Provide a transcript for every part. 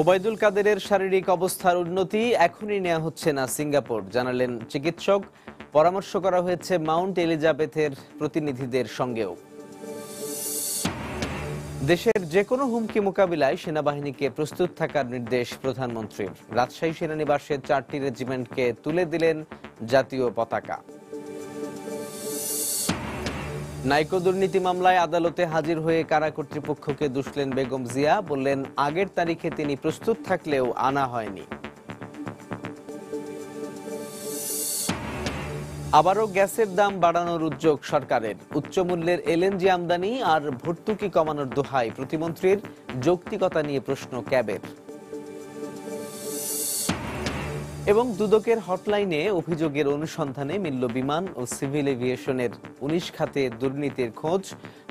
ওবায়দুল কাদেরের শারীরিক অবস্থার উন্নতি এখনই নেওয়া হচ্ছে না সিঙ্গাপুর, জানালেন চিকিৎসক। পরামর্শ করা হয়েছে মাউন্ট এলিজাবেথের প্রতিনিধিদের সঙ্গেও। দেশের যে কোনো হুমকি মোকাবিলায় সেনাবাহিনীকে প্রস্তুত থাকার নির্দেশ প্রধানমন্ত্রীর। রাজশাহী সেনানিবাসের 4টি রেজিমেন্টকে তুলে দিলেন জাতীয় পতাকা। নাইকো দুর্নীতি মামলায় আদালতে হাজির হয়ে কারা কর্তৃপক্ষকে দুষলেন বেগম জিয়া, বললেন আগের তারিখে তিনি প্রস্তুত থাকলেও আনা হয়নি। আবারও গ্যাসের দাম বাড়ানোর উদ্যোগ সরকারের। উচ্চ মূল্যের এলএনজি আমদানি আর ভর্তুকি কমানোর দোহাই প্রতিমন্ত্রীর, যৌক্তিকতা নিয়ে প্রশ্ন ক্যাবের। এবং দুদকের হটলাইনে অভিযোগের অনুসন্ধানে মিলল বিমান ও সিভিল এভিয়েশনের 19 খাতে দুর্নীতির খোঁজ।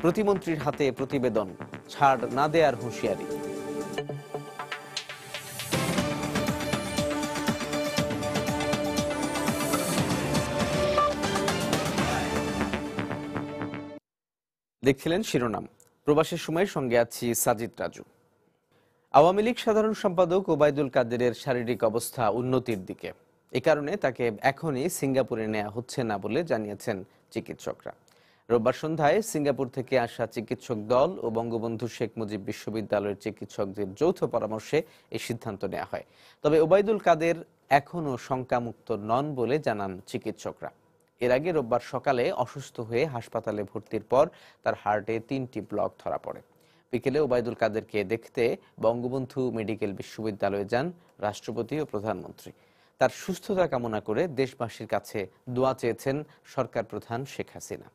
প্রতিমন্ত্রীর হাতে প্রতিবেদন, ছাড় না দেয়ার হুঁশিয়ারি। দেখছিলেন শিরোনাম। প্রবাসের সময়ের সঙ্গে আছি সাজিদ রাজু। আওয়ামী লীগ সাধারণ সম্পাদক ওবায়দুল কাদেরের শারীরিক অবস্থা উন্নতির দিকে। এ কারণে তাকে এখনই সিঙ্গাপুরে নেওয়া হচ্ছে না বলে জানিয়েছেন চিকিৎসকরা। রোববার সন্ধ্যায় সিঙ্গাপুর থেকে আসা চিকিৎসক দল ও বঙ্গবন্ধু শেখ মুজিব বিশ্ববিদ্যালয়ের চিকিৎসকদের যৌথ পরামর্শে এই সিদ্ধান্ত নেওয়া হয়। তবে ওবায়দুল কাদের এখনও শঙ্কামুক্ত নন বলে জানান চিকিৎসকরা। এর আগে রোববার সকালে অসুস্থ হয়ে হাসপাতালে ভর্তির পর তার হার্টে 3টি ব্লক ধরা পড়ে। বিকেলে ওবায়দুল কাদেরকে দেখতে বঙ্গবন্ধু মেডিকেল বিশ্ববিদ্যালয়ে যান রাষ্ট্রপতি ও প্রধানমন্ত্রী। তার সুস্থতা কামনা করে দেশবাসীর কাছে দোয়া চেয়েছেন সরকার প্রধান শেখ হাসিনা।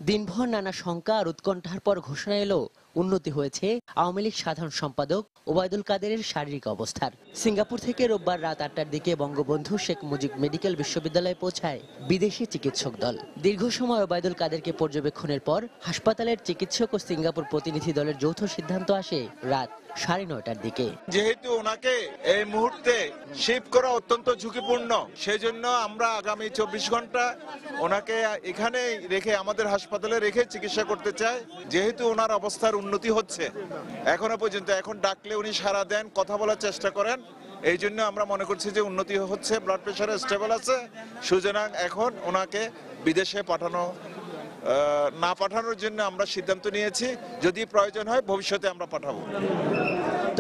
দিনভর নানা শঙ্কা আর উৎকণ্ঠার পর ঘোষণা এলো উন্নতি হয়েছে আওয়ামী লীগ সাধারণ সম্পাদক ওবায়দুল কাদেরের শারীরিক অবস্থার। সিঙ্গাপুর থেকে রোববার রাত 8টার দিকে বঙ্গবন্ধু শেখ মুজিব মেডিকেল বিশ্ববিদ্যালয়ে পৌঁছায় বিদেশি চিকিৎসক দল। দীর্ঘ সময় ওবায়দুল কাদেরকে পর্যবেক্ষণের পর হাসপাতালের চিকিৎসক ও সিঙ্গাপুর প্রতিনিধি দলের যৌথ সিদ্ধান্ত আসে রাত 9:30টার দিকে। যেহেতু ওনাকে এই মুহূর্তে শিফট করা অত্যন্ত ঝুঁকিপূর্ণ, সেজন্য আমরা আগামী 24 ঘন্টা ওনাকে এখানে রেখে, আমাদের হাসপাতালে রেখে চিকিৎসা করতে চাই। যেহেতু ওনার অবস্থার উন্নতি হচ্ছে এখনো পর্যন্ত, এখন ডাকলে উনি সাড়া দেন, কথা বলার চেষ্টা করেন, এই জন্য আমরা মনে করছি যে উন্নতি হচ্ছে, ব্লাড প্রেশার স্টেবল আছে। সুতরাং এখন ওনাকে বিদেশে না পাঠানোর জন্য আমরা সিদ্ধান্ত নিয়েছি। যদি প্রয়োজন হয় ভবিষ্যতে আমরা পাঠাবো।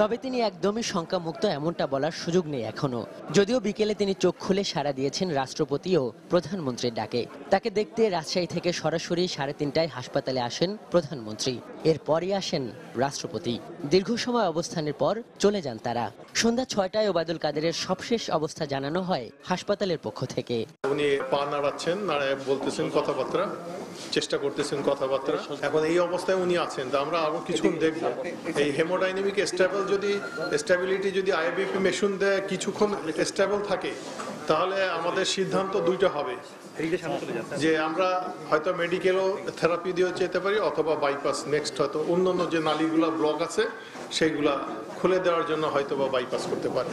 তবে তিনি একদমই শঙ্কামুক্ত এমনটা বলার সুযোগ নেই এখনো। যদিও বিকেলে তিনি চোখ খুলে সাড়া দিয়েছেন রাষ্ট্রপতি ও প্রধানমন্ত্রীর ডাকে। তাকে দেখতে রাজশাহী থেকে সরাসরি 3:30টায় হাসপাতালে আসেন প্রধানমন্ত্রী। এরপরই আসেন রাষ্ট্রপতি। দীর্ঘ সময় অবস্থানের পর চলে যান তারা। সন্ধ্যা 6টায় ওবায়দুল কাদেরের সবশেষ অবস্থা জানানো হয় হাসপাতালের পক্ষ থেকে। উনি পা নাড়াচ্ছেন, নাড়ায় বলতেছেন কথাবার্তা, চেষ্টা করতেছেন কথাবার্তা। এখন এই অবস্থায় উনি আছেন, তো আমরা আরো কিছুক্ষণ দেখবো। এই হেমোডাইনামিক স্টেবিলিটি যদি আইবিপি মেশিন দেয় কিছুক্ষণ স্টেবল থাকে, তাহলে আমাদের সিদ্ধান্ত দুইটা হবে, যে আমরা হয়তো মেডিকেলও থেরাপি দিয়ে যেতে পারি, অথবা বাইপাস নেক্সট হয়তো অন্যান্য যে নালীগুলা ব্লক আছে সেইগুলা খুলে দেওয়ার জন্য হয়তো বা বাইপাস করতে পারি।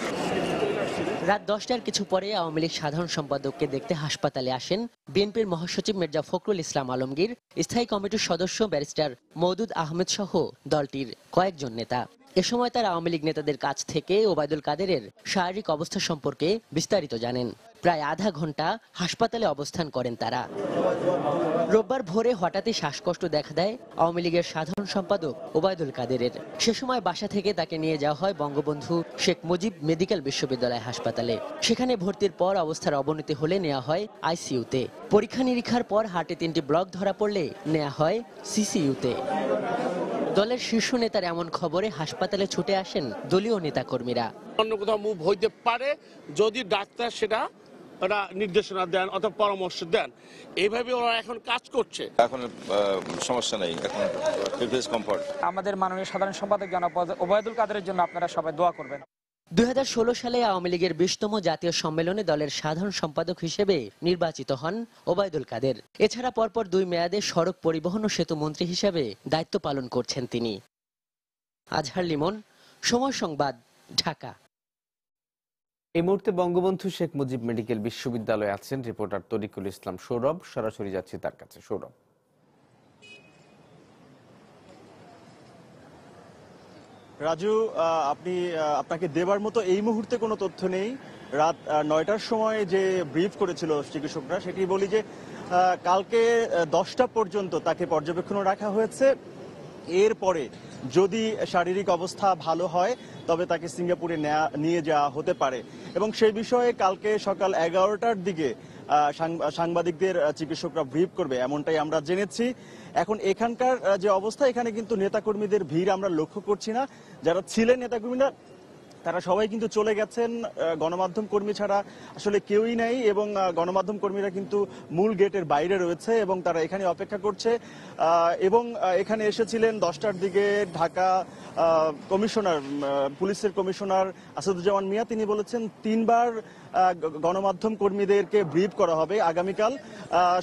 রাত 10টার কিছু পরে আওয়ামী লীগ সাধারণ সম্পাদককে দেখতে হাসপাতালে আসেন বিএনপির মহাসচিব মির্জা ফখরুল ইসলাম আলমগীর, স্থায়ী কমিটির সদস্য ব্যারিস্টার মওদুদ আহমেদ সহ দলটির কয়েকজন নেতা। এ সময় তারা আওয়ামী লীগ নেতাদের কাছ থেকে ওবায়দুল কাদেরের শারীরিক অবস্থা সম্পর্কে বিস্তারিত জানেন। প্রায় আধা ঘন্টা হাসপাতালে অবস্থান করেন তারা। রোববার ভোরে হঠাৎই শ্বাসকষ্ট দেখা দেয় আওয়ামী লীগের সাধারণ সম্পাদক ওবায়দুল কাদেরের। সে সময় বাসা থেকে তাকে নিয়ে যাওয়া হয় বঙ্গবন্ধু শেখ মুজিব মেডিকেল বিশ্ববিদ্যালয় হাসপাতালে। সেখানে ভর্তির পর অবস্থার অবনতি হলে নেওয়া হয় আইসিইউতে। পরীক্ষা নিরীক্ষার পর হার্টে 3টি ব্লক ধরা পড়লে নেওয়া হয় সিসিইউতে। দলের শীর্ষ নেতার এমন খবরে হাসপাতালে ছুটে আসেন দলীয় নেতাকর্মীরা। অন্য কোথাও মুভ হইতে পারে যদি ডাক্তার সেটা নির্দেশনা দেন অথবা পরামর্শ দেন, এইভাবে ওরা এখন কাজ করছে। এখন সমস্যা নেই, এখন কমফর্ট। আমাদের মাননীয় সাধারণ সম্পাদক জনাব ওবায়দুল কাদেরের জন্য আপনারা সবাই দোয়া করবেন। 2016 সালে আওয়ামী লীগের 20তম জাতীয় সম্মেলনে দলের সাধারণ সম্পাদক হিসেবে নির্বাচিত হন ওবায়দুল কাদের। এছাড়া পরপর 2 মেয়াদে সড়ক পরিবহন ও সেতু মন্ত্রী হিসেবে দায়িত্ব পালন করছেন তিনি। আজহার লিমন, সময় সংবাদ, ঢাকা। এই মুহূর্তে বঙ্গবন্ধু শেখ মুজিব মেডিকেল বিশ্ববিদ্যালয়ে আছেন রিপোর্টার তরিকুল ইসলাম সৌরভ। সরাসরি যাচ্ছি তার কাছে। সৌরভ, রাজু, আপনাকে দেবার মতো এই মুহূর্তে কোনো তথ্য নেই। রাত 9টার সময় যে ব্রিফ করেছিল চিকিৎসকরা, সেটি বলি যে কালকে 10টা পর্যন্ত তাকে পর্যবেক্ষণে রাখা হয়েছে। এরপরে যদি শারীরিক অবস্থা ভালো হয় তবে তাকে সিঙ্গাপুরে নিয়ে যাওয়া হতে পারে, এবং সেই বিষয়ে কালকে সকাল 11টার দিকে সাংবাদিকদের চিকিৎসকরা ব্রিফ করবে, এমনটাই আমরা জেনেছি। এখন এখানকার যে অবস্থা, এখানে কিন্তু নেতাকর্মীদের ভিড় আমরা লক্ষ্য করছি না। যারা ছিলেন নেতাকর্মীরা তারা সবাই কিন্তু চলে গেছেন, গণমাধ্যম কর্মী ছাড়া আসলে কেউই নেই, এবং গণমাধ্যম কর্মীরা কিন্তু মূল গেটের বাইরে রয়েছে এবং তারা এখানে অপেক্ষা করছে। এবং এখানে এসেছিলেন 10টার দিকে ঢাকা কমিশনার, পুলিশের কমিশনার আসাদুজ্জামান মিয়া। তিনি বলেছেন 3বার গণমাধ্যম কর্মীদেরকে ব্রিফ করা হবে আগামীকাল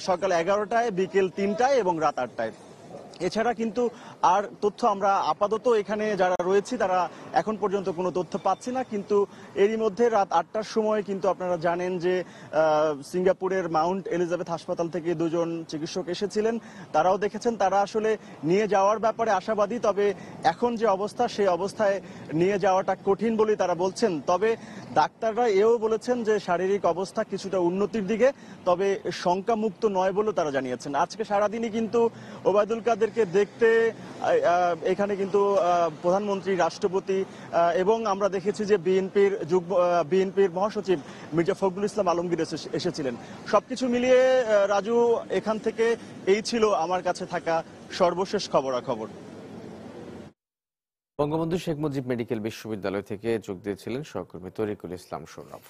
সকাল 11টায়, বিকেল 3টায় এবং রাত 8টায়। এছাড়া কিন্তু আর তথ্য আমরা আপাতত এখানে যারা রয়েছি তারা এখন পর্যন্ত কোনো তথ্য পাচ্ছি না। কিন্তু এরই মধ্যে রাত 8টার সময় কিন্তু আপনারা জানেন যে সিঙ্গাপুরের মাউন্ট এলিজাবেথ হাসপাতাল থেকে 2জন চিকিৎসক এসেছিলেন, তারাও দেখেছেন। তারা আসলে নিয়ে যাওয়ার ব্যাপারে আশাবাদী, তবে এখন যে অবস্থা সেই অবস্থায় নিয়ে যাওয়াটা কঠিন বলেই তারা বলছেন। তবে ডাক্তাররা এও বলেছেন যে শারীরিক অবস্থা কিছুটা উন্নতির দিকে, তবে শঙ্কামুক্ত নয় বলেও তারা জানিয়েছেন। আজকে সারাদিনই কিন্তু ওবায়দুল কাদেরকে দেখতে এখানে কিন্তু প্রধানমন্ত্রী, রাষ্ট্রপতি এবং আমরা দেখেছি যে বিএনপির মহাসচিব মির্জা ফখরুল ইসলাম আলমগীর এসেছিলেন। সবকিছু মিলিয়ে রাজু, এখান থেকে এই ছিল আমার কাছে থাকা সর্বশেষ খবরাখবর। বঙ্গবন্ধু শেখ মুজিব মেডিকেল বিশ্ববিদ্যালয় থেকে যোগ দিয়েছিলেন সহকর্মী তরিকুল ইসলাম সৌরভ।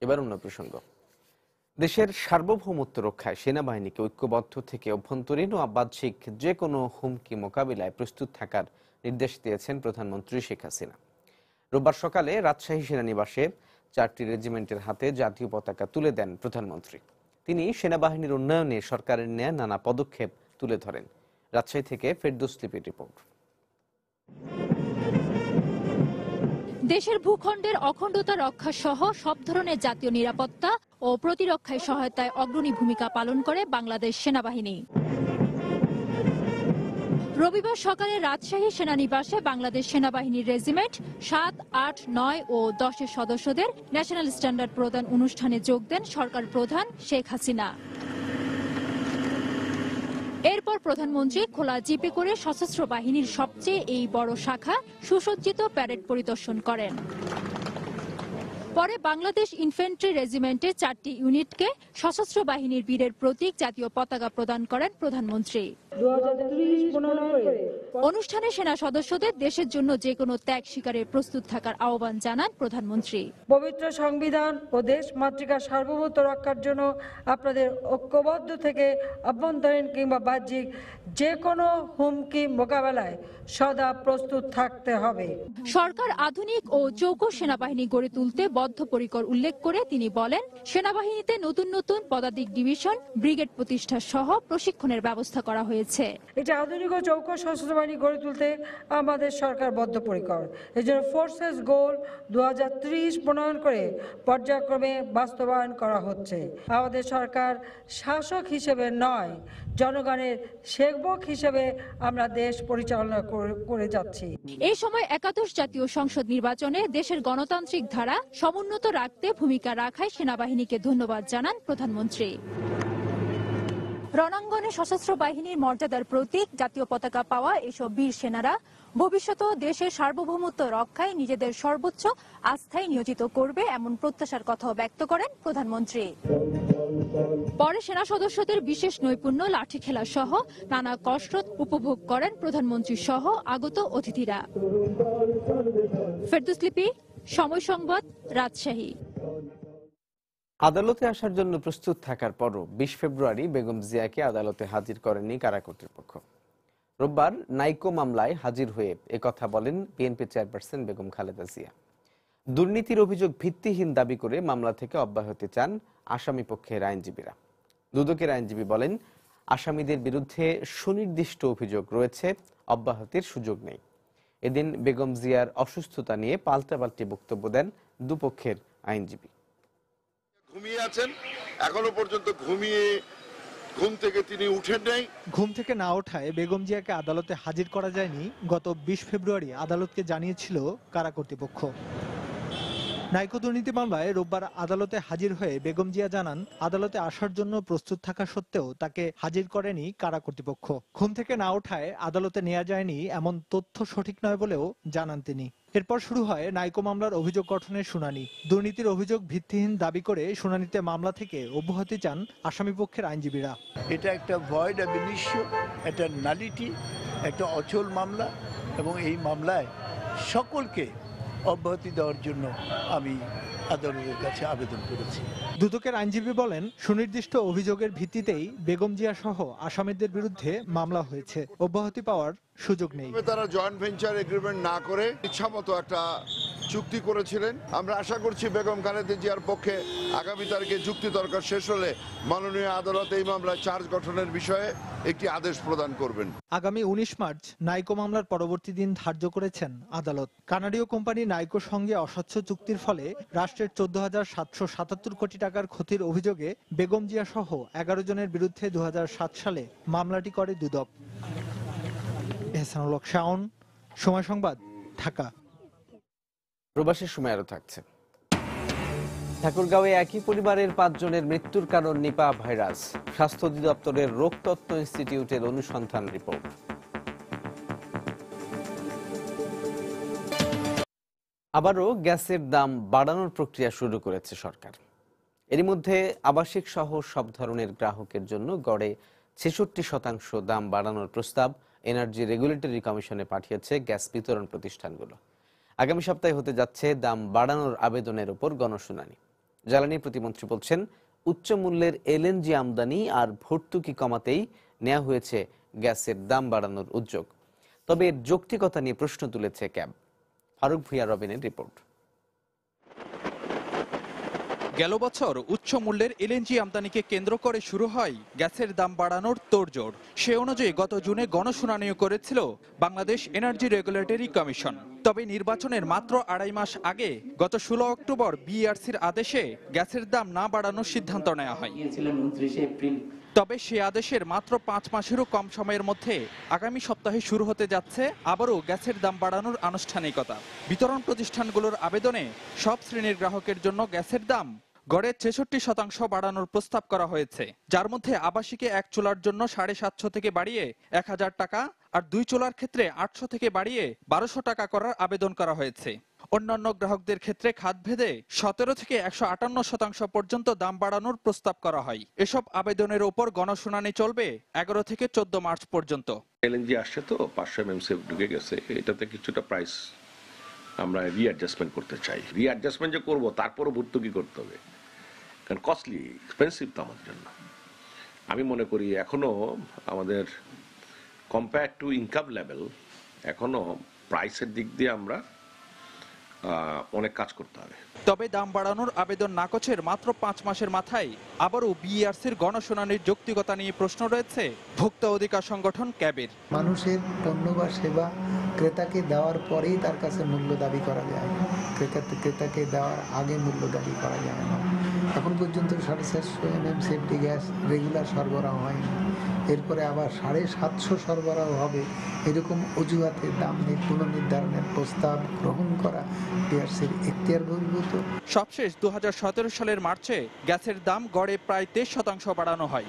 এবার অন্য প্রসঙ্গ। দেশের সার্বভৌমত্ব রক্ষায় সেনাবাহিনীকে ঐক্যবদ্ধ থেকে অভ্যন্তরীণ ও বাহ্যিক যে কোনো হুমকি মোকাবিলায় প্রস্তুত থাকার নির্দেশ দিয়েছেন প্রধানমন্ত্রী শেখ হাসিনা। রোববার সকালে রাজশাহী সেনানিবাসে 4টি রেজিমেন্টের হাতে জাতীয় পতাকা তুলে দেন প্রধানমন্ত্রী। তিনি সেনাবাহিনীর উন্নয়নে সরকারের নেয়া নানা পদক্ষেপ তুলে ধরেন। রাজশাহী থেকে ফেরদৌস লিপির রিপোর্ট। দেশের ভূখণ্ডের অখণ্ডতা রক্ষা সহ সব ধরনের জাতীয় নিরাপত্তা ও প্রতিরক্ষায় সহায়তায় অগ্রণী ভূমিকা পালন করে বাংলাদেশ সেনাবাহিনী। রবিবার সকালে রাজশাহী সেনানিবাসে বাংলাদেশ সেনাবাহিনীর রেজিমেন্ট 7, 8, 9 ও 10-এর সদস্যদের ন্যাশনাল স্ট্যান্ডার্ড প্রদান অনুষ্ঠানে যোগ দেন সরকার প্রধান শেখ হাসিনা। এরপর প্রধানমন্ত্রী খোলা জিপে করে সশস্ত্র বাহিনীর সবচেয়ে এই বড় শাখা সুসজ্জিত প্যারেড পরিদর্শন করেন। পরে বাংলাদেশ ইনফ্যান্ট্রি রেজিমেন্টের 4টি ইউনিটকে সশস্ত্র বাহিনীর বীরের প্রতীক জাতীয় পতাকা প্রদান করেন প্রধানমন্ত্রী। অনুষ্ঠানে সেনা সদস্যদের দেশের জন্য যে কোনো ত্যাগ স্বীকারে প্রস্তুত থাকার আহ্বান জানান প্রধানমন্ত্রী। পবিত্র সংবিধান ও দেশ মাতৃকার সার্বভৌমত্ব রক্ষার জন্য আপনাদের ঐক্যবদ্ধ থেকে অভ্যন্তরীণ কিংবা বাহ্যিক যে কোনো হুমকি মোকাবেলায় সদা প্রস্তুত থাকতে হবে। সরকার আধুনিক ও চৌকো সেনাবাহিনী গড়ে তুলতে বদ্ধপরিকর উল্লেখ করে তিনি বলেন, সেনাবাহিনীতে নতুন নতুন পদাতিক ডিভিশন, ব্রিগেড প্রতিষ্ঠা সহ প্রশিক্ষণের ব্যবস্থা করা হয়েছে। এটা আধুনিক ও চৌকো সশস্ত্র বাহিনী গড়ে তুলতে আমাদের সরকার বদ্ধপরিকর। এই জন্য ফোর্সেস গোল 2030 প্রণয়ন করে পর্যায়ক্রমে বাস্তবায়ন করা হচ্ছে। আমাদের সরকার শাসক হিসেবে নয়, জনগণের সেবক হিসেবে আমরা দেশ পরিচালনা করে যাচ্ছি। এই সময় 11শ জাতীয় সংসদ নির্বাচনে দেশের গণতান্ত্রিক ধারা সমুন্নত রাখতে ভূমিকা রাখায় সেনাবাহিনীকে ধন্যবাদ জানান প্রধানমন্ত্রী। রণাঙ্গনে সশস্ত্র বাহিনীর মর্যাদার প্রতীক জাতীয় পতাকা পাওয়া এসব বীর সেনারা ভবিষ্যতে দেশের সার্বভৌমত্ব রক্ষায় নিজেদের সর্বোচ্চ আস্থায় নিয়োজিত করবে এমন প্রত্যাশার কথাও ব্যক্ত করেন প্রধানমন্ত্রী। পরে সেনা সদস্যদের বিশেষ নৈপুণ্য, লাঠি খেলা সহ নানা কসরত উপভোগ করেন প্রধানমন্ত্রী সহ আগত অতিথিরা। ফেরদৌস লিপি, সময় সংবাদ, রাজশাহী। আদালতে আসার জন্য প্রস্তুত থাকার পরও 20 ফেব্রুয়ারি বেগম জিয়াকে আদালতে হাজির করেননি কারা কর্তৃপক্ষ। রোববার নাইকো মামলায় হাজির হয়ে একথা বলেন বিএনপি চেয়ারপারসন বেগম খালেদা জিয়া। দুর্নীতির অভিযোগ ভিত্তিহীন দাবি করে মামলা থেকে অব্যাহতি চান আসামি পক্ষের আইনজীবীরা। দুদকের আইনজীবী বলেন, আসামিদের বিরুদ্ধে সুনির্দিষ্ট অভিযোগ রয়েছে, অব্যাহতির সুযোগ নেই। এদিন বেগম জিয়ার অসুস্থতা নিয়ে পাল্টাপাল্টি বক্তব্য দেন দুপক্ষের আইনজীবী। ঘুমিয়ে আছেন, এখনো পর্যন্ত ঘুমিয়ে ঘুম থেকে তিনি উঠেন নাই। ঘুম থেকে না ওঠায় বেগম জিয়াকে আদালতে হাজির করা যায়নি গত ২০ ফেব্রুয়ারি আদালতকে জানিয়েছিল কারা কর্তৃপক্ষ। নাইকো দুর্নীতি মামলায় রোববার আদালতে হাজির হয়ে বেগম জিয়া জানান, আদালতে আসার জন্য প্রস্তুত থাকা সত্ত্বেও তাকে হাজির করেনি কারা কর্তৃপক্ষ। ঘুম থেকে না ওঠায় আদালতে নেওয়া যায়নি এমন তথ্য সঠিক নয় বলেও জানান তিনি। এরপর শুরু হয় নাইকো মামলার অভিযোগ গঠনের শুনানি। দুর্নীতির অভিযোগ ভিত্তিহীন দাবি করে শুনানিতে মামলা থেকে অব্যাহতি চান আসামিপক্ষের আইনজীবীরা। এটা একটা ভয়েড অ্যাব ইনিশিও, একটা নালিটি, একটা অচল মামলা, এবং এই মামলায় সকলকে অব্যাহতি দেওয়ার জন্য আমি আদালতের কাছে আবেদন করেছি। দুদকের আইনজীবী বলেন, সুনির্দিষ্ট অভিযোগের ভিত্তিতেই বেগম জিয়া সহ আসামিদের বিরুদ্ধে মামলা হয়েছে, অব্যাহতি পাওয়ার সুযোগ নেই। তারা জয়েন্ট ভেঞ্চার এগ্রিমেন্ট না করে ইচ্ছামতো একটা চুক্তি করেছিলেন। আমরা আশা করছি বেগম খালেদা জিয়ার পক্ষে আগামী তারিখে যুক্তি তর্ক শেষ হলে মাননীয় আদালত এই মামলায় চার্জ গঠনের বিষয়ে একটি আদেশ প্রদান করবেন। আগামী ১৯ মার্চ নাইকো মামলার পরবর্তী দিন ধার্য করেছেন আদালত। কানাডীয় কোম্পানি নাইকোর সঙ্গে অস্বচ্ছ চুক্তির ফলে রাষ্ট্রের ১৪,৭৭৭ কোটি টাকার ক্ষতির অভিযোগে বেগম জিয়া সহ ১১ জনের বিরুদ্ধে ২০০৭ সালে মামলাটি করে দুদক। এহসানুল হক শাওন, সময় সংবাদ, ঢাকা। প্রবাসের সময় আরো থাকছে। ঠাকুরগাঁওয়ে একই পরিবারের ৫ জনের মৃত্যুর কারণ নিপা ভাইরাস। স্বাস্থ্য অধিদপ্তরের রোগতত্ত্ব ইনস্টিটিউটের অনুসন্ধান রিপোর্ট। আবারও গ্যাসের দাম বাড়ানোর প্রক্রিয়া শুরু করেছে সরকার। এরই মধ্যে আবাসিক সহ সব ধরনের গ্রাহকের জন্য গড়ে ৬৬% দাম বাড়ানোর প্রস্তাব এনার্জি রেগুলেটরি কমিশনে পাঠিয়েছে গ্যাস বিতরণ প্রতিষ্ঠানগুলো। আগামী সপ্তাহে হতে যাচ্ছে দাম বাড়ানোর আবেদনের উপর গণশুনানি। জ্বালানি প্রতিমন্ত্রী বলছেন, উচ্চ মূল্যের এলএনজি আমদানি আর ভর্তুকি কমাতেই নেওয়া হয়েছে গ্যাসের দাম বাড়ানোর উদ্যোগ। তবে এর যৌক্তিকতা নিয়ে প্রশ্ন তুলেছে ক্যাব। ফারুক ভুঁইয়া রবিনের রিপোর্ট। গেল বছর উচ্চ মূল্যের এলএনজি আমদানিকে কেন্দ্র করে শুরু হয় গ্যাসের দাম বাড়ানোর তোড়জোড়। সে অনুযায়ী গত জুনে গণশুনানিও করেছিল বাংলাদেশ এনার্জি রেগুলেটরি কমিশন। তবে নির্বাচনের মাত্র ২.৫ মাস আগে গত ১৬ অক্টোবর বিইআরসির আদেশে গ্যাসের দাম না বাড়ানোর সিদ্ধান্ত নেওয়া হয়। তবে সে আদেশের মাত্র ৫ মাসেরও কম সময়ের মধ্যে আগামী সপ্তাহে শুরু হতে যাচ্ছে আবারও গ্যাসের দাম বাড়ানোর আনুষ্ঠানিকতা। বিতরণ প্রতিষ্ঠানগুলোর আবেদনে সব শ্রেণীর গ্রাহকের জন্য গ্যাসের দাম গড়ে ৬৬% বাড়ানোর প্রস্তাব করা হয়েছে, যার মধ্যে আবাসিকে ১ চুলার জন্য ৭৫০ থেকে বাড়িয়ে ১০০০ টাকা আর ২ চুলার ক্ষেত্রে ৮০০ থেকে বাড়িয়ে ১২০০ টাকা করার আবেদন করা হয়েছে। অন্যান্য গ্রাহকদের ক্ষেত্রে খাতভেদে ১৭ থেকে ১৫৮% পর্যন্ত দাম বাড়ানোর প্রস্তাব করা হয়। এসব আবেদনের উপর গণশুনানি চলবে ১১ থেকে ১৪ মার্চ পর্যন্ত। এলএনজি আসছে তো ৫০০ এমএমসি ঢুকে গেছে, এটাতে কিছুটা প্রাইস আমরা রিঅ্যাডজাস্টমেন্ট করতে চাই। রিঅ্যাডজাস্টমেন্ট যে করবো তারপরও ভর্তুকি করতে হবে, কারণ কস্টলি, এক্সপেন্সিভ তো আমাদের জন্য। আমি মনে করি এখনো আমাদের কম্পেয়ার টু ইনকাম লেভেল এখনো প্রাইসের দিক দিয়ে আমরা অনেক কাজ করতে হবে। তবে দাম বাড়ানোর আবেদন নাকচের মাত্র ৫ মাসের মাথায় আবারও বিইআরসির গণশুনানির যৌক্তিকতা নিয়ে প্রশ্ন রয়েছে ভোক্তা অধিকার সংগঠন ক্যাবের। মানুষের পণ্য বা সেবা ক্রেতাকে দেওয়ার পরেই তার কাছে মূল্য দাবি করা যায়, ক্রেতাকে দেওয়ার আগে মূল্য দাবি করা যায় না। এখন পর্যন্ত 450 এমএমসি গ্যাস রেগুলার সরবরাহ হয়নি, এরপরে আবার 750 সরবরাহ হবে, এরকম অজুহাতে দাম পুনর্নির্ধারণের প্রস্তাব গ্রহণ করা বিইআরসির এখতিয়ার বহির্ভূত। সবশেষ ২০১৭ সালের মার্চে গ্যাসের দাম গড়ে প্রায় 23% বাড়ানো হয়।